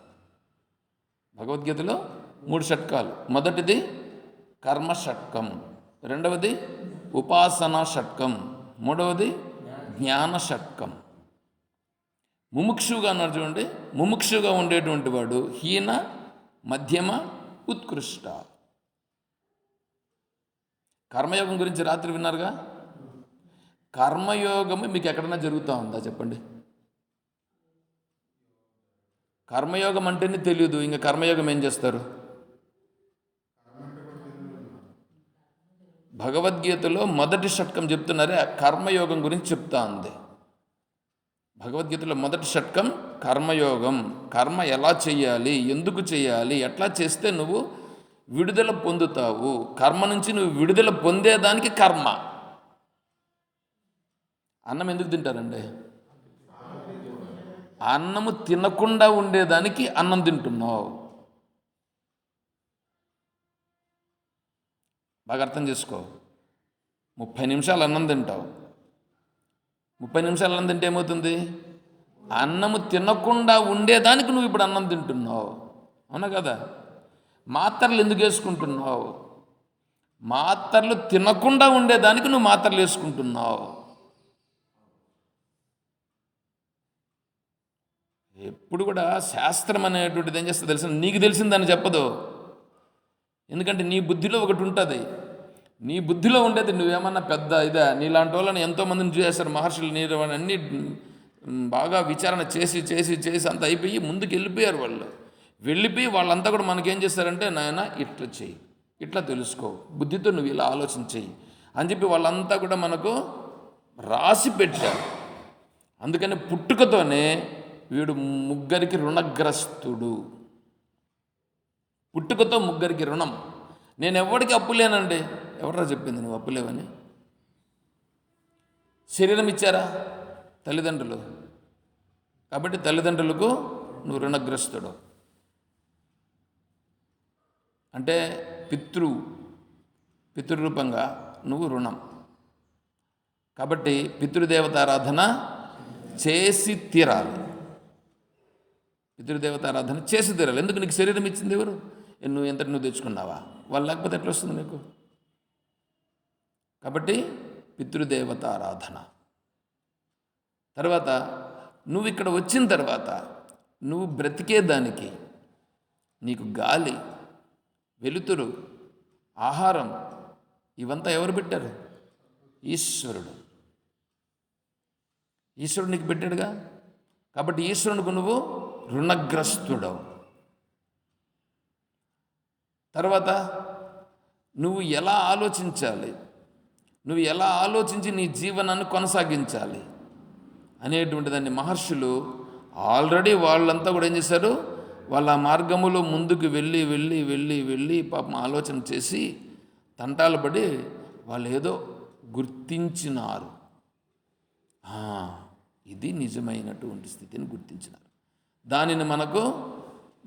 భగవద్గీతలో 3 షట్కాలు. మొదటిది కర్మ షట్కం, రెండవది ఉపాసనా షట్కం, మూడవది జ్ఞాన షట్కం. ముముక్షుగా అన్నారు చూడండి. ముముక్షుగా ఉండేటువంటి వాడు హీన, మధ్యమ, ఉత్కృష్ట. కర్మయోగం గురించి రాత్రి విన్నారుగా. కర్మయోగము మీకు ఎక్కడైనా జరుగుతూ ఉందా చెప్పండి? కర్మయోగం అంటేనే తెలియదు, ఇంకా కర్మయోగం ఏం చేస్తారు? భగవద్గీతలో మొదటి షట్కం చెప్తున్నారే ఆ కర్మయోగం గురించి చెప్తా ఉంది. భగవద్గీతలో మొదటి షట్కం కర్మయోగం. కర్మ ఎలా చేయాలి, ఎందుకు చేయాలి, ఎట్లా చేస్తే నువ్వు విడుదల పొందుతావు, కర్మ నుంచి నువ్వు విడుదల పొందేదానికి కర్మ. అన్నం ఎందుకు తింటారండి? అన్నము తినకుండా ఉండేదానికి అన్నం తింటున్నావు. బాగా అర్థం చేసుకో. 30 నిమిషాలు అన్నం తింటావు. 30 నిమిషాలు అన్నం తింటే ఏమవుతుంది? అన్నము తినకుండా ఉండేదానికి నువ్వు ఇప్పుడు అన్నం తింటున్నావు, అవునా కదా? మాత్రలు ఎందుకు వేసుకుంటున్నావు? మాత్రలు తినకుండా ఉండేదానికి నువ్వు మాత్రలు వేసుకుంటున్నావు. ఎప్పుడు కూడా శాస్త్రం అనేటువంటిది ఏం చేస్తుంది తెలుసు? నీకు తెలిసిందని చెప్పదు. ఎందుకంటే నీ బుద్ధిలో ఒకటి ఉంటుంది. నీ బుద్ధిలో ఉండేది నువ్వేమన్నా పెద్ద ఇదే. నీలాంటి వాళ్ళని ఎంతోమందిని చూసేస్తారు మహర్షులు. నీరు అన్నీ బాగా విచారణ చేసి చేసి చేసి అంత అయిపోయి ముందుకు వెళ్ళిపోయారు వాళ్ళు. వెళ్ళిపోయి వాళ్ళంతా కూడా మనకేం చేస్తారంటే, నాయన ఇట్లా చెయ్యి, ఇట్లా తెలుసుకో, బుద్ధితో నువ్వు ఇలా ఆలోచన చెయ్యి అని చెప్పి వాళ్ళంతా కూడా మనకు రాసి పెట్టారు. అందుకని పుట్టుకతోనే వీడు ముగ్గురికి రుణగ్రస్తుడు. పుట్టుకతో ముగ్గురికి రుణం. నేను ఎవరికి అప్పులేనండి. ఎవరా చెప్పింది నువ్వు అప్పులేవని? శరీరం ఇచ్చారా తల్లిదండ్రులు, కాబట్టి తల్లిదండ్రులకు నువ్వు రుణగ్రస్తుడు. అంటే పితృరూపంగా నువ్వు రుణం. కాబట్టి పితృదేవతారాధన చేసి తీరాలి. పితృదేవతారాధన చేసి తీరాలి. ఎందుకు? నీకు శరీరం ఇచ్చింది ఎవరు? నువ్వు ఎంతటి నువ్వు తెచ్చుకున్నావా? వాళ్ళు లేకపోతే ఎట్లా వస్తుంది నీకు? కాబట్టి పితృదేవతారాధన. తర్వాత నువ్వు ఇక్కడ వచ్చిన తర్వాత నువ్వు బ్రతికేదానికి నీకు గాలి, వెలుతురు, ఆహారం ఇవంతా ఎవరు పెట్టారు? ఈశ్వరుడు. ఈశ్వరుడు నీకు పెట్టాడుగా. కాబట్టి ఈశ్వరునికి నువ్వు రుణగ్రస్తుడవు. తర్వాత నువ్వు ఎలా ఆలోచించాలి, నువ్వు ఎలా ఆలోచించి నీ జీవనాన్ని కొనసాగించాలి అనేటువంటి దాన్ని మహర్షులు ఆల్రెడీ వాళ్ళంతా కూడా ఏం చేశారు? వాళ్ళ మార్గములో ముందుకు వెళ్ళి వెళ్ళి వెళ్ళి వెళ్ళి పాపం ఆలోచన చేసి తంటాలు పడి వాళ్ళు ఏదో గుర్తించినారు. ఇది నిజమైనటువంటి స్థితిని గుర్తించినారు. దానిని మనకు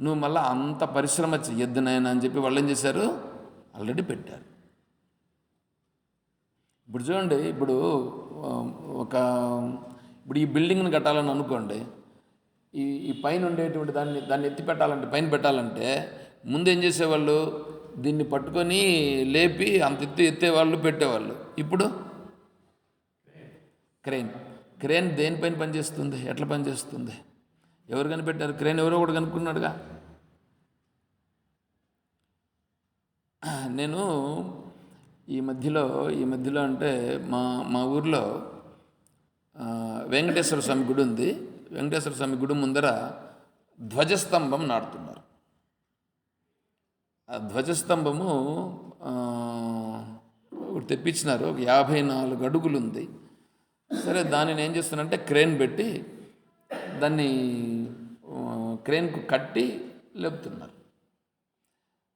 నువ్వు మళ్ళీ అంత పరిశ్రమ చెయ్యొద్దు నాయనా అని చెప్పి వాళ్ళు ఏం చేశారు? ఆల్రెడీ పెట్టారు. ఇప్పుడు చూడండి, ఇప్పుడు ఈ బిల్డింగ్ని కట్టాలని అనుకోండి. ఈ పైన ఉండేటువంటి దాన్ని ఎత్తి పెట్టాలంటే, పైన పెట్టాలంటే ముందు ఏం చేసేవాళ్ళు? దీన్ని పట్టుకొని లేపి అంత ఎత్తేవాళ్ళు, పెట్టేవాళ్ళు. ఇప్పుడు క్రేన్ దేనిపైన పనిచేస్తుంది? ఎట్లా పనిచేస్తుంది? ఎవరు కనిపెట్టారు క్రేన్? ఎవరో ఒకటి కనుక్కున్నాడుగా. నేను ఈ మధ్యలో అంటే మా ఊర్లో వెంకటేశ్వర స్వామి గుడి ఉంది. వెంకటేశ్వర స్వామి గుడి ముందర ధ్వజస్తంభం నాటుతున్నారు. ఆ ధ్వజస్తంభము తెప్పించినారు. ఒక 54 అడుగులు ఉంది. సరే, దానిని ఏం చేస్తున్నారంటే క్రేన్ పెట్టి దాన్ని క్రేన్కు కట్టి లేపుతున్నారు.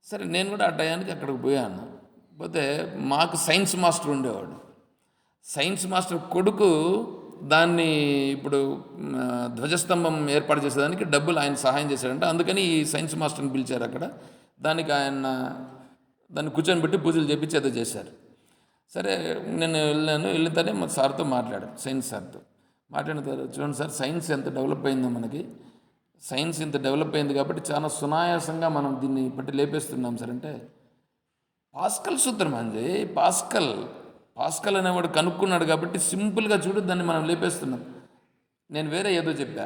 సరే, నేను కూడా ఆ టయానికి అక్కడికి పోయాను. పోతే మాకు సైన్స్ మాస్టర్ ఉండేవాడు. సైన్స్ మాస్టర్ కొడుకు దాన్ని ఇప్పుడు ధ్వజస్తంభం ఏర్పాటు చేసేదానికి డబ్బులు ఆయన సహాయం చేశాడంట. అందుకని ఈ సైన్స్ మాస్టర్ని పిలిచారు అక్కడ. దానికి దాన్ని కూర్చొని పెట్టి పూజలు చేపించి ఏదో చేశారు. సరే, నేను వెళ్ళితేనే మా సార్తో మాట్లాడాను, సైన్స్ సార్తో. మాట్లాడిన తర్వాత, చూడండి సార్, సైన్స్ ఎంత డెవలప్ అయిందో మనకి. సైన్స్ ఇంత డెవలప్ అయింది కాబట్టి చాలా సునాయాసంగా మనం దీన్ని బట్టి లేపేస్తున్నాం సార్ అంటే, పాస్కల్ సూత్రం అండి. పాస్కల్ అనేవాడు కనుక్కున్నాడు కాబట్టి సింపుల్గా చూడు దాన్ని మనం లేపేస్తున్నాం. నేను వేరే ఏదో చెప్పా,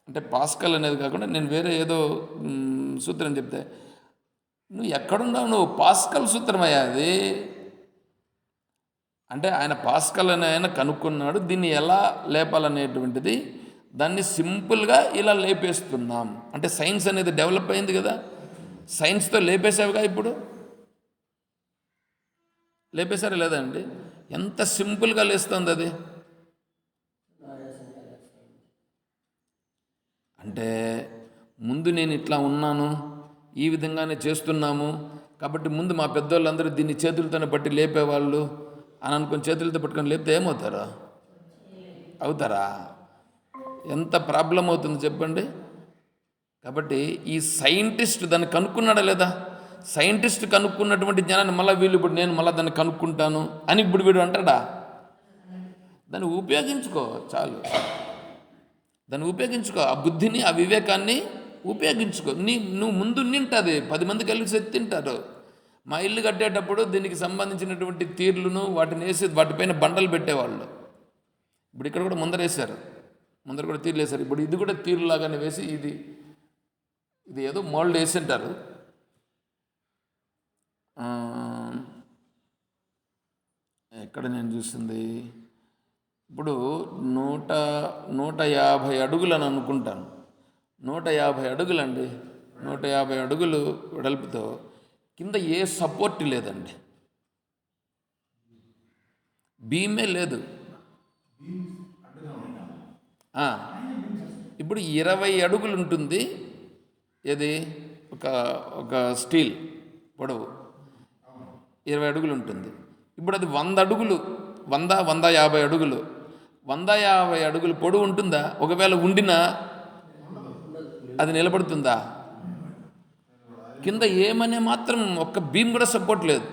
అంటే పాస్కల్ అనేది కాకుండా నేను వేరే ఏదో సూత్రం చెప్తే, నువ్వు ఎక్కడున్నావు? నువ్వు పాస్కల్ సూత్రం అయ్యా అది. అంటే ఆయన పాస్కల్ అని ఆయన కనుక్కున్నాడు, దీన్ని ఎలా లేపాలనేటువంటిది దాన్ని సింపుల్గా ఇలా లేపేస్తున్నాం. అంటే సైన్స్ అనేది డెవలప్ అయింది కదా, సైన్స్తో లేపేసావుగా ఇప్పుడు. లేపేశారా లేదా అండి? ఎంత సింపుల్గా లేస్తుంది అది. అంటే ముందు నేను ఇట్లా ఉన్నాను, ఈ విధంగానే చేస్తున్నాము కాబట్టి ముందు మా పెద్దోళ్ళందరూ దీన్ని చేతులతోనే పట్టి లేపేవాళ్ళు అని అనుకుని చేతులతో పట్టుకొని లేపితే ఏమవుతారు? అవుతారా? ఎంత ప్రాబ్లం అవుతుంది చెప్పండి. కాబట్టి ఈ సైంటిస్ట్ దాన్ని కనుక్కున్నాడా లేదా? సైంటిస్ట్ కనుక్కున్నటువంటి జ్ఞానాన్ని మళ్ళీ వీళ్ళు ఇప్పుడు నేను మళ్ళీ దాన్ని కనుక్కుంటాను అని ఇప్పుడు వీడు అంటాడా? దాన్ని ఉపయోగించుకో చాలు. దాన్ని ఉపయోగించుకో, ఆ బుద్ధిని, ఆ వివేకాన్ని ఉపయోగించుకో. నువ్వు ముందు నింటుంది 10 మంది కలిసి తింటారు. మా ఇల్లు కట్టేటప్పుడు దీనికి సంబంధించినటువంటి తీర్లను వాటిని వేసి వాటిపైన బండలు పెట్టేవాళ్ళు. ఇప్పుడు ఇక్కడ కూడా ముందర కూడా తీర్లు వేశారు. ఇప్పుడు ఇది కూడా తీరులాగానే వేసి ఇది ఏదో మోల్డ్ వేసింటారు. ఎక్కడ నేను చూసింది ఇప్పుడు 150 అడుగులు అని అనుకుంటాను. 150 అడుగులండి. 150 అడుగులు వెడల్పుతో కింద ఏ సపోర్ట్ లేదండి, బీమే లేదు. ఇప్పుడు 20 అడుగులు ఉంటుంది. ఏది ఒక స్టీల్ పొడవు 20 అడుగులు ఉంటుంది. ఇప్పుడు అది 100 అడుగులు, 150 అడుగులు, 150 అడుగులు పొడవు ఉంటుందా? ఒకవేళ ఉండినా అది నిలబడుతుందా? కింద ఏమనే మాత్రం ఒక్క బీమ్ కూడా సపోర్ట్ లేదు.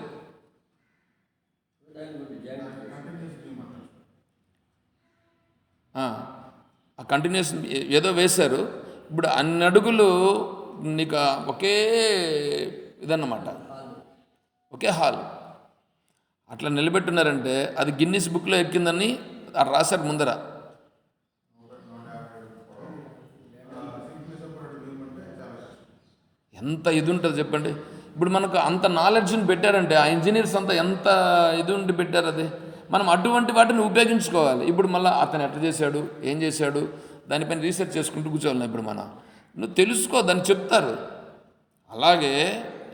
ఆ కంటిన్యూషన్ ఏదో వేశారు. ఇప్పుడు అన్ని అడుగులు నీకు ఒకే ఇదన్నమాట, ఒకే హాల్ అట్లా నిలబెట్టున్నారంటే అది గిన్నిస్ బుక్లో ఎక్కిందని రాశారు ముందర. ఎంత ఇది ఉంటుంది చెప్పండి. ఇప్పుడు మనకు అంత నాలెడ్జ్ని పెట్టారంటే ఆ ఇంజనీర్స్ అంతా ఎంత ఇది ఉండి పెట్టారు అది. మనం అటువంటి వాటిని ఉపయోగించుకోవాలి. ఇప్పుడు మళ్ళీ అతను ఎట్లా చేశాడు, ఏం చేశాడు, దానిపైన రీసెర్చ్ చేసుకుంటూ కూర్చోవాలి. ఇప్పుడు నువ్వు తెలుసుకో, దాన్ని చెప్తారు. అలాగే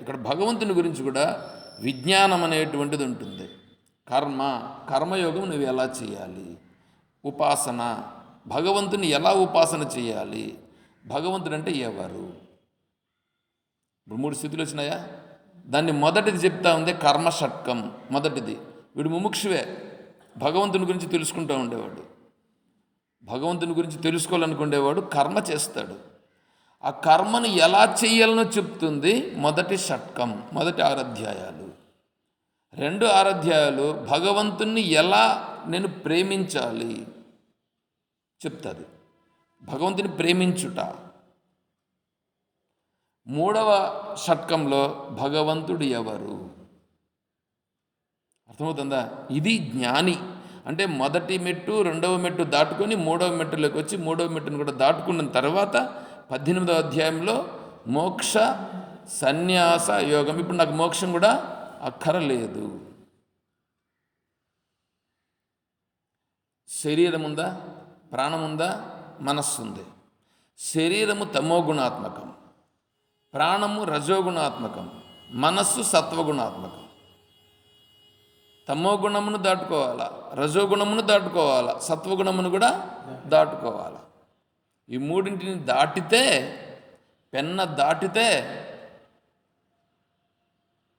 ఇక్కడ భగవంతుని గురించి కూడా విజ్ఞానం అనేటువంటిది ఉంటుంది. కర్మయోగం నువ్వు ఎలా చేయాలి, ఉపాసన, భగవంతుని ఎలా ఉపాసన చేయాలి, భగవంతుడు అంటే ఎవరు. ఇప్పుడు 3 స్థితులు వచ్చినాయా? దాన్ని మొదటిది చెప్తా ఉంది కర్మ షట్కం. మొదటిది వీడు ముముక్షువే, భగవంతుని గురించి తెలుసుకుంటూ ఉండేవాడు. భగవంతుని గురించి తెలుసుకోవాలనుకునేవాడు కర్మ చేస్తాడు. ఆ కర్మను ఎలా చేయాలనో చెప్తుంది మొదటి షట్కం, మొదటి 6 అధ్యాయాలు. 2 6 అధ్యాయాలు భగవంతుణ్ణి ఎలా నేను ప్రేమించాలి చెప్తుంది. భగవంతుని ప్రేమించుట. 3వ షట్కంలో భగవంతుడు ఎవరు అర్థమవుతుందా? ఇది జ్ఞాని అంటే మొదటి మెట్టు 2వ మెట్టు దాటుకొని 3వ మెట్టులోకి వచ్చి 3వ మెట్టును కూడా దాటుకున్న తర్వాత 18వ అధ్యాయంలో మోక్ష సన్యాస యోగం. ఇప్పుడు నాకు మోక్షం కూడా అక్కరలేదు. శరీరం ఉందా, ప్రాణం ఉందా, మనస్సు ఉంది. శరీరము తమోగుణాత్మకం, ప్రాణము రజోగుణాత్మకం, మనస్సు సత్వగుణాత్మకం. తమోగుణమును దాటుకోవాలా, రజోగుణమును దాటుకోవాలా, సత్వగుణమును కూడా దాటుకోవాలా. ఈ మూడింటిని దాటితే, పెన్న దాటితే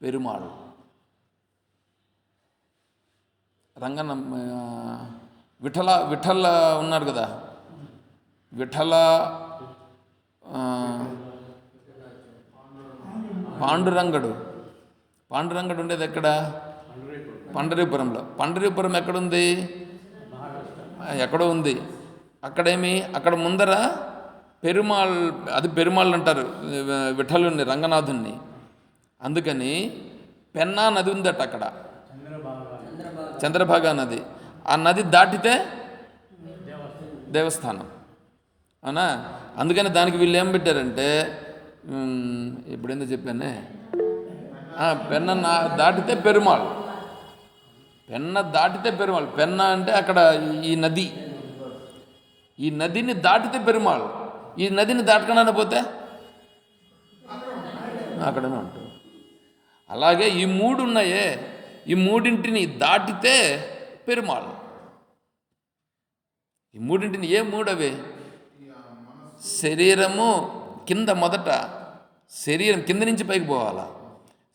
పెరుమాళ్. రంగన్న విఠల ఉన్నాడు కదా, విఠల పాండురంగడు ఉండేది ఎక్కడ? పండరీపురంలో. పండరీపురం ఎక్కడుంది? ఎక్కడో ఉంది. అక్కడ ముందర పెరుమాళ్, అది పెరుమాళ్ అంటారు విఠలుని, రంగనాథుణ్ణి. అందుకని పెన్నా నది ఉందట అక్కడ, చంద్రభాగా నది. ఆ నది దాటితే దేవస్థానం, అవునా? అందుకని దానికి వీళ్ళు ఏం పెట్టారంటే, ఇప్పుడు ఏందో చెప్పానే, పెన్న దాటితే పెరుమాళ్, పెన్న దాటితే పెరుమాళ్. పెన్న అంటే అక్కడ ఈ నది, ఈ నదిని దాటితే పెరుమాళ్. ఈ నదిని దాటకుండా పోతే అక్కడనే ఉంటుంది. అలాగే ఈ 3 ఉన్నాయే, ఈ మూడింటిని దాటితే పెరుమాళ్. ఈ మూడింటిని ఏ మూడవే? శరీరము కింద, మొదట శరీరం కింద నుంచి పైకి పోవాలా.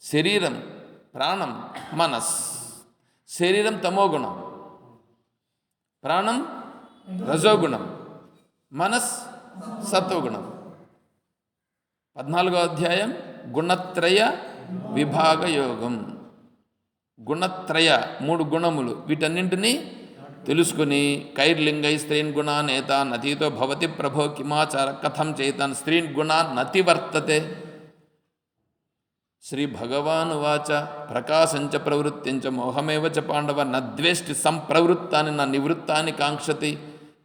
శరీరం, ప్రాణం, మనస్. శరీరం తమోగుణం, ప్రాణం రజోగుణం, మనస్ సత్వగుణం. 14వ అధ్యాయం గుణత్రయ విభాగ యోగం. గుణత్రయ, 3 గుణములు, వీటన్నింటినీ తెలుసుకుని కైర్లింగై స్త్రీన్ గుణాన్ ఏతాన్ అతీతో భవతి ప్రభో కిమాచార కథం చేతాన్ స్త్రీన్ గుణాన్ నతి వర్తతే. శ్రీ భగవానువాచ ప్రకాశంచ ప్రవృత్తించ మోహమేవ చ పాండవ నద్వేష్టి సంప్రవృత్తాన్ని నా నివృత్తాన్ని కాంక్షతి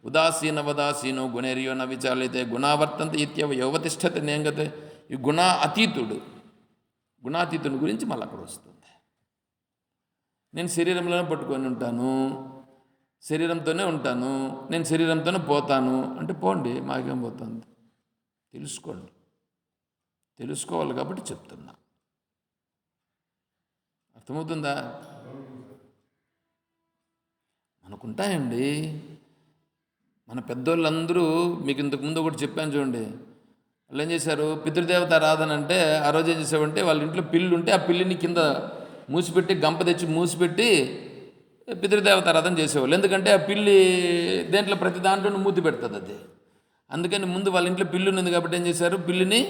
ఉదాసీనవదాసీనో గుణేర్యో న విచాలితే గుణావర్తంతి ఇత్యవ యోవతిష్టతి నేంగతే. ఈ గుణాతీతుడు, గుణాతీతుని గురించి మళ్ళీ అక్కడ వస్తుంది. నేను శరీరంలోనే పట్టుకొని ఉంటాను, శరీరంతోనే ఉంటాను, నేను శరీరంతోనే పోతాను అంటే పోండి, మాకేం పోతుంది, తెలుసుకోండి. తెలుసుకోవాలి కాబట్టి చెప్తున్నా. అర్థమవుతుందా? మనకుంటాయండి. మన పెద్దోళ్ళందరూ, మీకు ఇంతకుముందు ఒకటి చెప్పాను చూడండి, వాళ్ళు ఏం చేశారు, పితృదేవత ఆరాధన అంటే ఆ రోజు ఏం చేసామంటే వాళ్ళ ఇంట్లో పిల్లి ఉంటే ఆ పిల్లిని కింద మూసిపెట్టి, గంప తెచ్చి మూసిపెట్టి పితృదేవత ఆరాధన చేసేవాళ్ళు. ఎందుకంటే ఆ పిల్లి దేంట్లో ప్రతి దాంట్లో మూతి పెడుతుంది అది. అందుకని ముందు వాళ్ళ ఇంట్లో పిల్లి ఉంది కాబట్టి ఏం చేశారు, పిల్లిని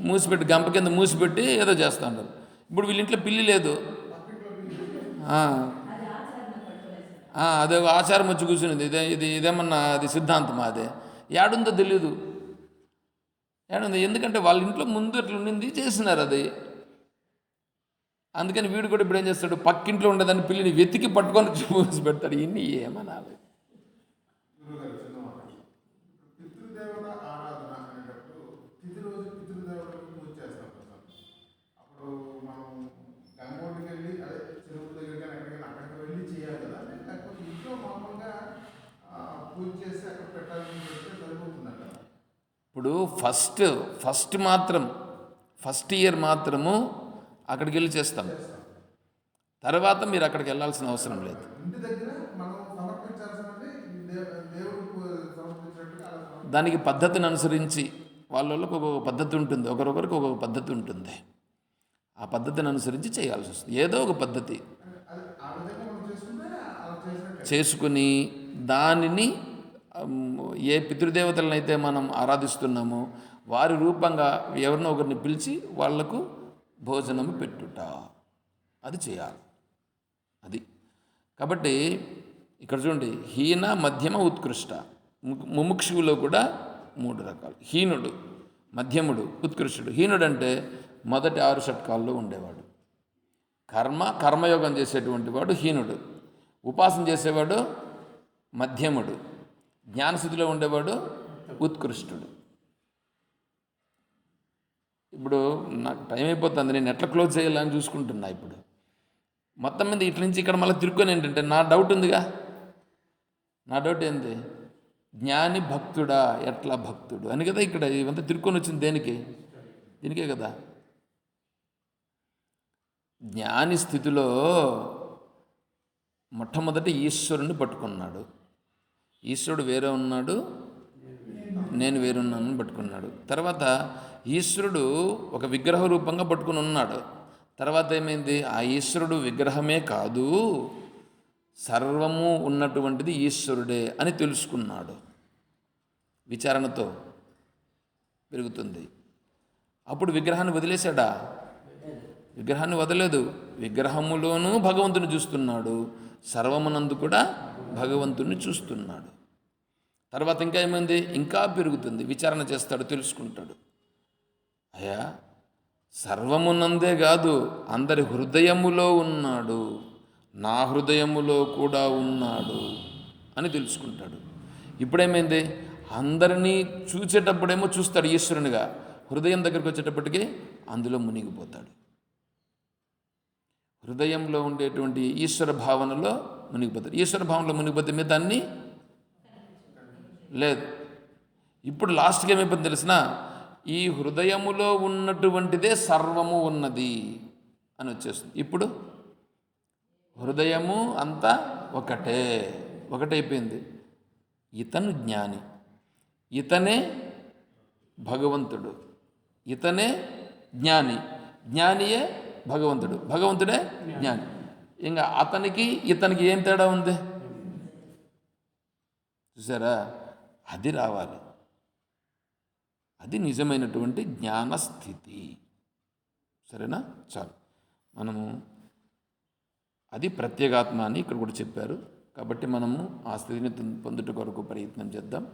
మూసిపెట్టి, గంప కింద మూసిపెట్టి ఏదో చేస్తూ ఉంటారు. ఇప్పుడు వీళ్ళ ఇంట్లో పిల్లి లేదు, అదే ఆచారం వచ్చి కూర్చునింది. ఇదేమన్నా అది సిద్ధాంతమా? అదే ఏడుందో తెలీదు, ఏడుంది. ఎందుకంటే వాళ్ళ ఇంట్లో ముందు అట్లా ఉండింది, చేసినారు అది. అందుకని వీడు కూడా ఇప్పుడు ఏం చేస్తాడు, పక్కింట్లో ఉండేదాన్ని పిల్లిని వెతికి పట్టుకొని మూసి పెడతాడు. ఇన్ని ఏమనాలి? ఇప్పుడు ఫస్ట్ ఇయర్ మాత్రము అక్కడికి వెళ్ళి చేస్తాం. తర్వాత మీరు అక్కడికి వెళ్ళాల్సిన అవసరం లేదు. దానికి పద్ధతిని అనుసరించి వాళ్ళకి ఒక్కొక్క పద్ధతి ఉంటుంది, ఒకరొకరికి ఒక్కొక్క పద్ధతి ఉంటుంది. ఆ పద్ధతిని అనుసరించి చేయాల్సి వస్తుంది. ఏదో ఒక పద్ధతి చేసుకుని దానిని ఏ పితృదేవతలనైతే మనం ఆరాధిస్తున్నామో వారి రూపంగా ఎవరినో ఒకరిని పిలిచి వాళ్లకు భోజనము పెట్టుట, అది చేయాలి. అది కాబట్టి ఇక్కడ చూడండి, హీన, మధ్యమ, ఉత్కృష్ట. ముముక్షువులో కూడా 3 రకాలు. హీనుడు, మధ్యముడు, ఉత్కృష్టుడు. హీనుడు అంటే మొదటి 6 షట్కాల్లో ఉండేవాడు. కర్మయోగం చేసేటువంటి వాడు హీనుడు. ఉపాసన చేసేవాడు మధ్యముడు. జ్ఞానస్థితిలో ఉండేవాడు ఉత్కృష్టుడు. ఇప్పుడు నాకు టైం అయిపోతుంది, నేను ఎట్లా క్లోజ్ చేయాలని చూసుకుంటున్నా. ఇప్పుడు మొత్తం మీద ఇట్ల నుంచి ఇక్కడ మళ్ళీ తిరుక్కొని ఏంటంటే నా డౌట్ ఉందిగా. నా డౌట్ ఏంది, జ్ఞాని భక్తుడా, ఎట్లా భక్తుడు అని కదా. ఇక్కడ ఇవంతా తిరుక్కొని వచ్చింది దేనికి? దీనికే కదా. జ్ఞాని స్థితిలో మొట్టమొదటి ఈశ్వరుని పట్టుకున్నాడు. ఈశ్వరుడు వేరే ఉన్నాడు, నేను వేరున్నానని పట్టుకున్నాడు. తర్వాత ఈశ్వరుడు ఒక విగ్రహ రూపంగా పట్టుకుని ఉన్నాడు. తర్వాత ఏమైంది, ఆ ఈశ్వరుడు విగ్రహమే కాదు, సర్వము ఉన్నటువంటిది ఈశ్వరుడే అని తెలుసుకున్నాడు. విచారణతో పెరుగుతుంది. అప్పుడు విగ్రహాన్ని వదిలేశాడా? విగ్రహాన్ని వదలేదు. విగ్రహములోనూ భగవంతుని చూస్తున్నాడు, సర్వమునందు కూడా భగవంతుని చూస్తున్నాడు. తర్వాత ఇంకా ఏమైంది, ఇంకా పెరుగుతుంది. విచారణ చేస్తాడు, తెలుసుకుంటాడు. అయ్యా, సర్వమునందే కాదు, అందరి హృదయములో ఉన్నాడు, నా హృదయములో కూడా ఉన్నాడు అని తెలుసుకుంటాడు. ఇప్పుడేమైంది, అందరినీ చూసేటప్పుడేమో చూస్తాడు ఈశ్వరునిగా, హృదయం దగ్గరికి వచ్చేటప్పటికి అందులో మునిగిపోతాడు. హృదయంలో ఉండేటువంటి ఈశ్వర భావనలో మునిగిపోతాడు. ఈశ్వర భావనలో మునిగిపోతే మీద దాన్ని లేదు. ఇప్పుడు లాస్ట్కి ఏమైపోతుంది తెలిసిన, ఈ హృదయములో ఉన్నటువంటిదే సర్వము ఉన్నది అని వచ్చేస్తుంది. ఇప్పుడు హృదయము అంతా ఒకటైపోయింది. ఇతను జ్ఞాని, ఇతనే భగవంతుడు, ఇతనే జ్ఞాని, జ్ఞానియే భగవంతుడు, భగవంతుడే జ్ఞాని. ఇంకా అతనికి ఇతనికి ఏం తేడా ఉంది చూసారా? అది రావాలి. అది నిజమైనటువంటి జ్ఞానస్థితి. సరేనా? చాలు. మనము అది ప్రత్యేగాత్మ అని ఇక్కడ కూడా చెప్పారు. కాబట్టి మనము ఆ స్థితిని పొందుట కొరకు ప్రయత్నం చేద్దాం.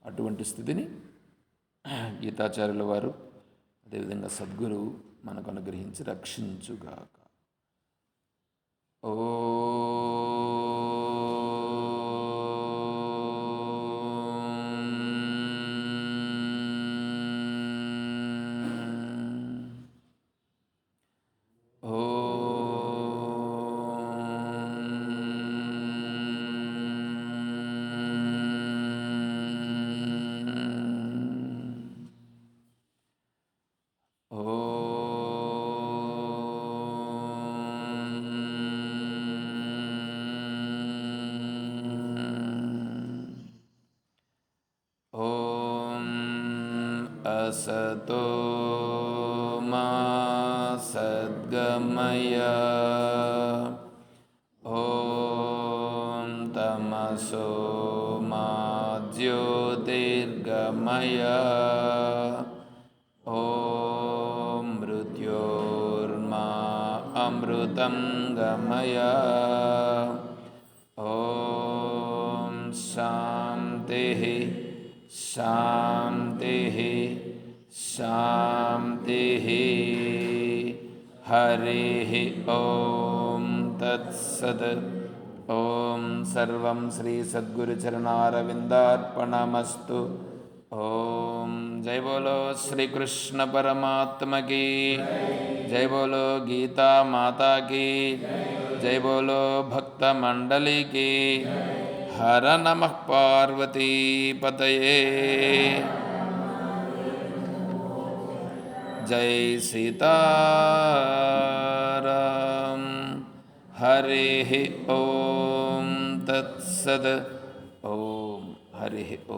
అటువంటి స్థితిని గీతాచార్యుల వారు, అదేవిధంగా సద్గురువు మనకు అనుగ్రహించి రక్షించుగాక. ఓ असतो मा सद्गमय, ॐ तमसो मा ज्योतिर्गमय, ॐ मृत्योर्मा अमृतं गमय, ॐ शान्तिः शान्तिः शान्तिः। हरिः ॐ तत्सत्। ॐ सर्वं श्री सद्गुरुचरणारविन्दार्पणमस्तु। ॐ जय बोलो श्री कृष्ण परमात्मा की जय, बोलो गीता माता की जय, बोलो भक्त मंडली की। हर नमः पार्वती पतये। जय सीताराम। हरिः ॐ तत्सत्। ॐ हरिः ॐ।